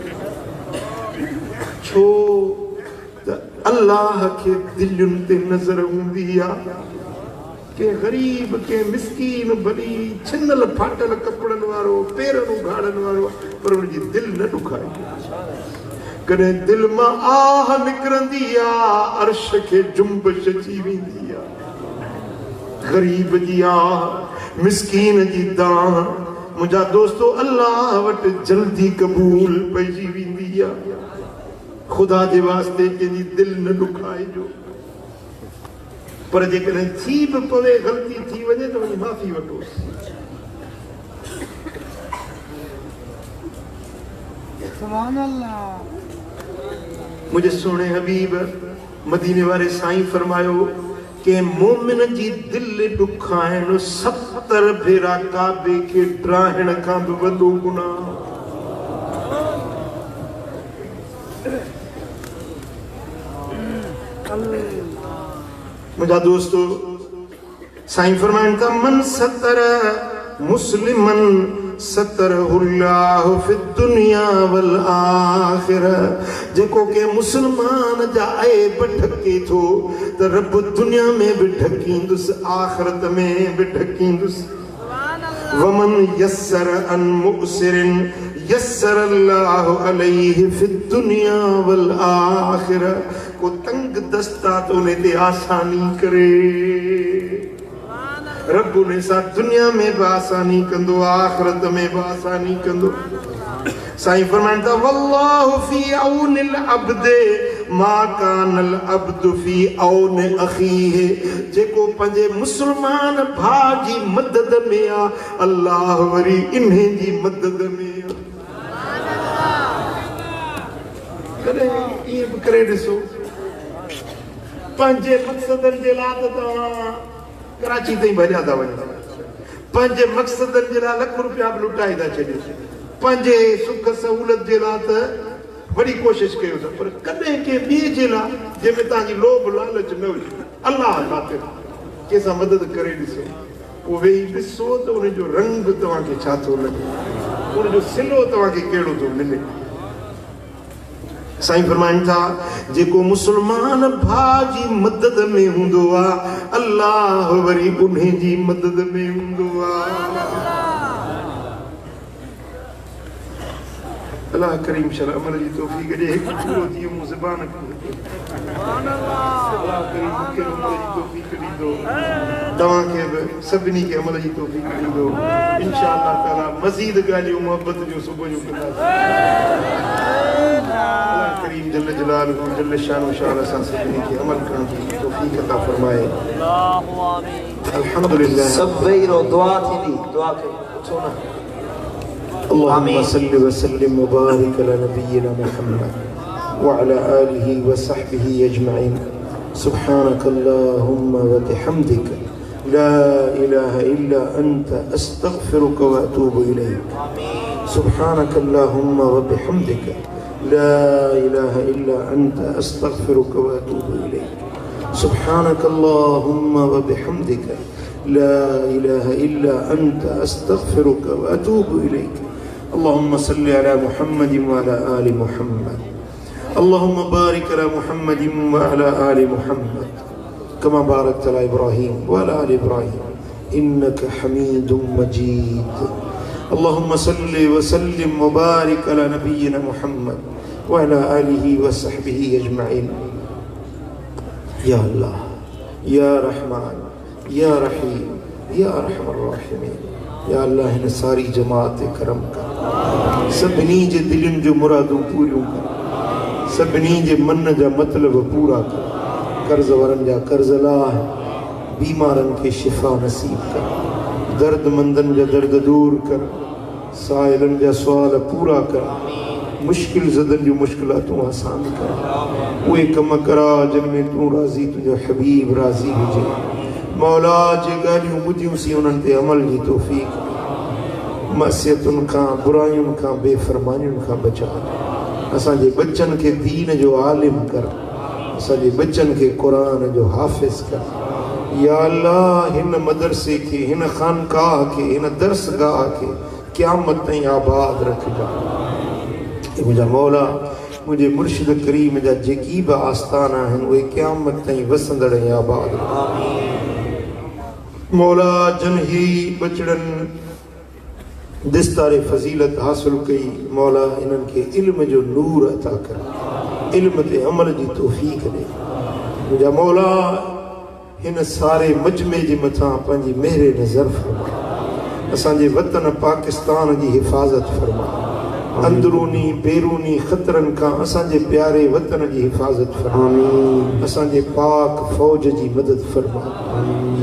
छो त अल्लाह खे दिलुनि ते नज़र हूंदी आहे के गरीब के मिस्कीन भली छिनल फाटल कपड़नि वारो पेरनि उघाड़नि वारो पर उनजी दिलि न ॾुखाए कॾहिं दिलि मां आह निकिरंदी आहे अर्श खे जुंबश अची वेंदी आहे गरीब जी आह मिस्कीन जी दाह मुंहिंजा दोस्तो अल्लाह वटि जल्दी क़बूल पइजी वेंदी आहे ख़ुदा जे वास्ते कंहिंजी दिलि न ॾुखाइजो पर जेकॾहिं थी बि पवे ग़लती थी वञे त वञी माफ़ी वठोसि मुंहिंजे सुहिणे हबीब मदीने वारे साईं फरमायो के मोमिन जी दिलि ॾुखाइण 70 भेरा काबे खे ड्राहिण खां बि वॾो गुनाह मुझा दोस्तों साईं फरमाइनि था मन सतर मुस्लिमन सतरहुल्लाहु फिद दुनिया वल आखिरह जेको के मुसलमान जा ऐब ढके थो त रब दुनिया में भी ढकींदुसि आखिरत में भी ढकींदुसि वमन यस्सर अन मुक़सिरिन यस्सर अल्लाहु अलैहि फिद दुनिया वल आखिरह को तंग दस्ता तो ने ते आसानी करे रब ने सा दुनिया में भी आसानी कंदो आखिरत में भी आसानी कंदो साईं फरमाइनि था वल्लाहु फी औनिल अब्दे मा कानल अब्दु फी औन अखीहि जेको पंहिंजे मुसलमान भाउ जी मदद में आ अल्लाह वरी इन्हे जी मदद में आ कॾहिं ईअं बि करे ॾिसो पंहिंजे मक़सदनि जे लाइ त तव्हां कराची ताईं भॼा था वञो पंहिंजे मक़सदनि जे लाइ लख रुपया बि लुटाए था छॾियो पंहिंजे सुख सहूलियत जे लाइ त वॾी कोशिश कयो था पर कॾहिं कंहिं ॿिए जे लाइ जंहिंमें तव्हांजी लोभ लालच न हुजे अल्लाह ख़ातिर कंहिंसां मदद करे ॾिसो पोइ वेही ॾिसो त उनजो रंग तव्हांखे छा थो लॻे उनजो सिलो तव्हांखे कहिड़ो थो मिले साईं फरमाइनि था जेको मुसलमान भाउ जी मदद में हूंदो आहे अल्लाह वरी उन्हे जी मदद में हूंदो आहे अल्लाह करीम शल अमल जी तौफीक ॾे हिकु पूरो थी मूं ज़बान अल्लाह करीम मूंखे अमल जी तौफीक ॾींदो तव्हांखे बि सभिनी खे अमल जी तौफीक ॾींदो इंशाअल्लाह ताला मज़ीद ॻाल्हियूं मोहबत जो सुबुह जो कंदासीं करीम जल्ल जलालहू जल्ल शानो शान सां सभिनी खे अमल करण जी तौफीक अता फरमाए अल्हम्दुलिल्लाह सब वेही रहो दुआ थींदी दुआ खे पुछो न अल्लाहुम्मा सल्लि व सल्लिम व बारिक अला नबियिना मुहम्मद व अला आलिहि व सहबिहि अजमईन सुब्हानक अल्लाहुम्मा व बिहम्दिक ला इलाहा इल्ला अंत अस्तगफिरुक व अतूबु इलैक सुब्हानक अल्लाहुम्मा व बिहम्दिक لا إله إلا أنت أستغفرك وأتوب إليك سبحانك اللهم وبحمدك لا إله إلا أنت أستغفرك وأتوب إليك اللهم صل على محمد وعلى آل محمد اللهم بارك على محمد وعلى آل محمد كما باركت على إبراهيم وعلى آل إبراهيم إنك حميد مجيد اللهم صل وسلم وبارك على نبينا محمد وعلى آله وصحبه أجمعين يا الله يا رحمن يا رحيم يا أرحم الراحمين يا الله हिन सारी जमात करम कर सभिनी जे दिलनि जो मुरादूं पूरियूं कर सभिनी जे मन जा मतलब पूरा कर कर्ज़ वारनि जा कर्ज़ लाह बीमारनि खे शिफ़ा नसीब कर दर्दमंदन जा दर्द दूर कर साइलन जा सवाल पूरा कर मुश्किल ज़दन जो मुश्किलातूं आसान कर उहे कम करा जिन में तू राज़ी तुझो हबीब राज़ी हुजे मौला जे ॻाल्हियूं ॿुधियूंसीं उन्हनि ते अमल जी तौफ़ीक़ मसियतुन का बुरायुन का बेफरमानियुन का बचा असांजे बच्चन के दीन जो आलिम कर असांजे बच्चन के कुरान जो हाफिज कर या अल्लाह हिन मदरसे के हिन खानकाह के हिन दरसगाह के क़यामत ताईं आबाद रखजा मुंहिंजा मौला मुझे मुर्शिद करीम जा जेकी बि आस्थाना आहिनि उहे क़यामत ताईं वसंदड़ ऐं आबाद मौला जन ही बचड़नि दिस्तारे फज़ीलत हासिल कई मौला इन्हनि खे इल्म जो नूर अता कर इल्म ते अमल जी तौफ़ीक़ ॾे मुंहिंजा मौला हिन सारे मजमे जे मथां पंहिंजी मेहर नज़र फरमा असांजे वतन पाकिस्तान जी हिफ़ाज़त फरमा अंदरूनी बैरूनी ख़तरनि खां असांजे प्यारे वतन जी हिफ़ाज़त फरमा असांजे पाक फ़ौज जी मदद फरमा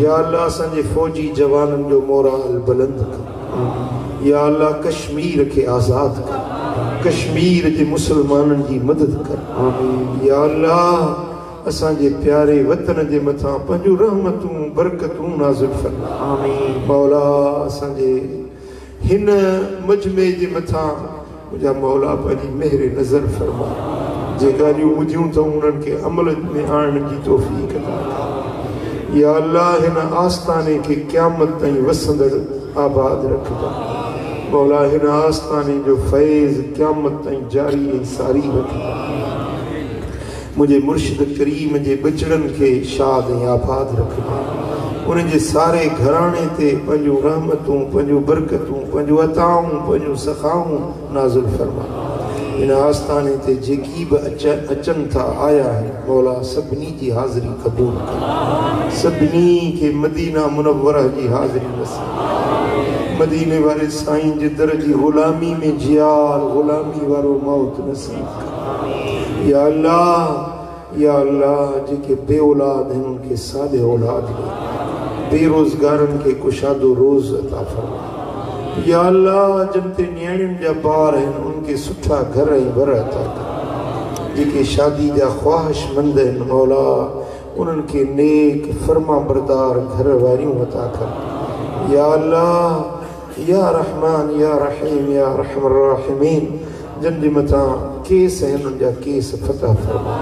या अल्लाह असांजे फ़ौजी जवाननि जो मोराल बुलंद कर या अल्लाह कश्मीर के आज़ाद कर कश्मीर के मुसलमाननि जी मदद कर या अल्लाह असांजे प्यारे वतन जे मथां पंहिंजूं रहमतूं बरकतूं नाज़िल फरमा मौला असांजे हिन मजमे जे मथां मुंहिंजा मौला पंहिंजी मेहर नज़र फरमा जे ॻाल्हियूं ॿुधियूं अथऊं उन्हनि खे अमल में आणण जी तौफ़ीक़ अता कर या अल्लाह हिन आस्थाने खे क़यामत ताईं वसंदड़ आबाद रखजा मौला हिन आस्थाने जो फैज़ क़यामत ताईं जारी ऐं सारी रखजा मुझे मुर्शिद करीम जे बचड़नि खे शाद ऐं आबाद रखजा उनजे सारे घराणे ते पंहिंजूं रहमतूं पंहिंजूं बरकतूं पंहिंजूं अताऊं पंहिंजूं सखाऊं नाज़िल फरमा इन आस्थाने ते जेकी बि अचनि था आया आहिनि मौला सभिनी जी हाज़िरी क़बूल कर सभिनी खे मदीना मुनव्वरा जी हाज़िरी नसीब मदीने वारे साईं जे दर जी ग़ुलामी में जियाल ग़ुलामी वारो मौत नसीब कर या अल्लाह जेके बे औलाद हैं उनके सादे औलाद ॾे बेरोज़गारनि खे कुशादो रोज़ अता फरमा या अल्लाह जिन ते नियाणियुनि जा ॿार आहिनि उनके सुठा घर ऐं वर अता कर जेके शादी जा ख़्वाहिशमंद आहिनि मौला उन्हनि खे नेक फर्मा बरदार घर वारियूं अता कर या अल्लाह या रहमान या रहीम या रहमर राहिमीन जिन जे मथां केस आहिनि उन जा केस फतह फरमा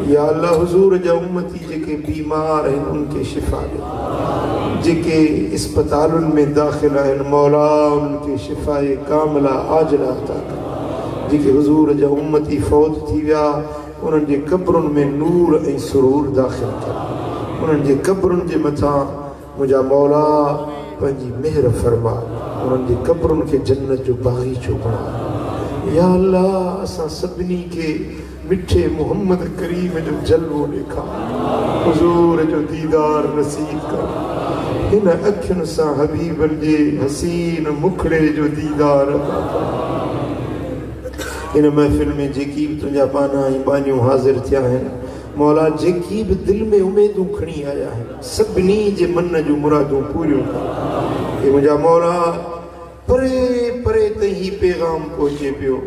या अल्लाह हुज़ूर जा उम्मती जेके बीमार आहिनि उनखे शिफ़ा ॾे जेके अस्पतालुनि में दाख़िल आहिनि मौला उनखे शिफ़ाए कामिला आजिला अता कर जेके हुज़ूर जा उम्मती फ़ौत थी विया उन्हनि जे क़ब्रुनि में नूर ऐं सुरूर दाख़िल कर उन्हनि जे क़ब्रुनि जे मथां मुंहिंजा मौला पंहिंजी मेहर फरमा उन्हनि जे क़ब्रुनि खे जन्नत जो बाग़ीचो बणा या अल्लाह असां सभिनी खे मिठे मोहम्मद करीम जो जलवो ॾेखार हुज़ूर जो दीदार नसीब कर हिन अखियुनि सां हबीबनि जे हसीन मुखड़े जो दीदार हिन महफ़िल में जेकी बि तुंहिंजा बाना ऐं बानियूं हाज़िर थिया आहिनि मौला जेकी बि दिलि में उमेदूं खणी आया आहिनि सभिनी जे मन जूं मुरादूं पूरियूं कर मुंहिंजा मौला परे परे ताईं ही पैगाम पहुचे पियो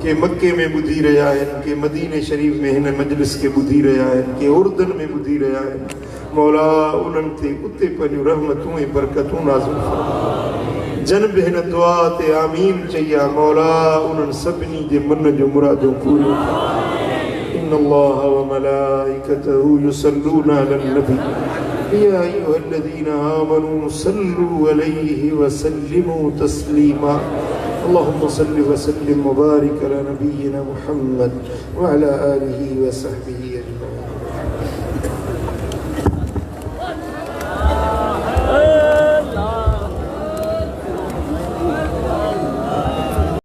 के मक्के में ॿुधी रहिया आहिनि के मदीने शरीफ़ में हिन मजलिस खे ॿुधी रहिया आहिनि के उर्दन में ॿुधी रहिया आहिनि मौला उन्हनि ते उते पंहिंजूं रहमतूं ऐं बरकतूं नाज़िल फरमा जन बि हिन दुआ ते आमीन चई आहे मौला उन्हनि सभिनी जे मन जूं मुरादूं पूरियूं इन्नल्लाह व मलाइकतहू युसल्लूना अलन नबी या अय्युहल्लज़ीना आमनू सल्लू अलैहि व सल्लिमू तस्लीमा اللهم صل وسلم وبارك على نبينا محمد وعلى آله وصحبه أجمعين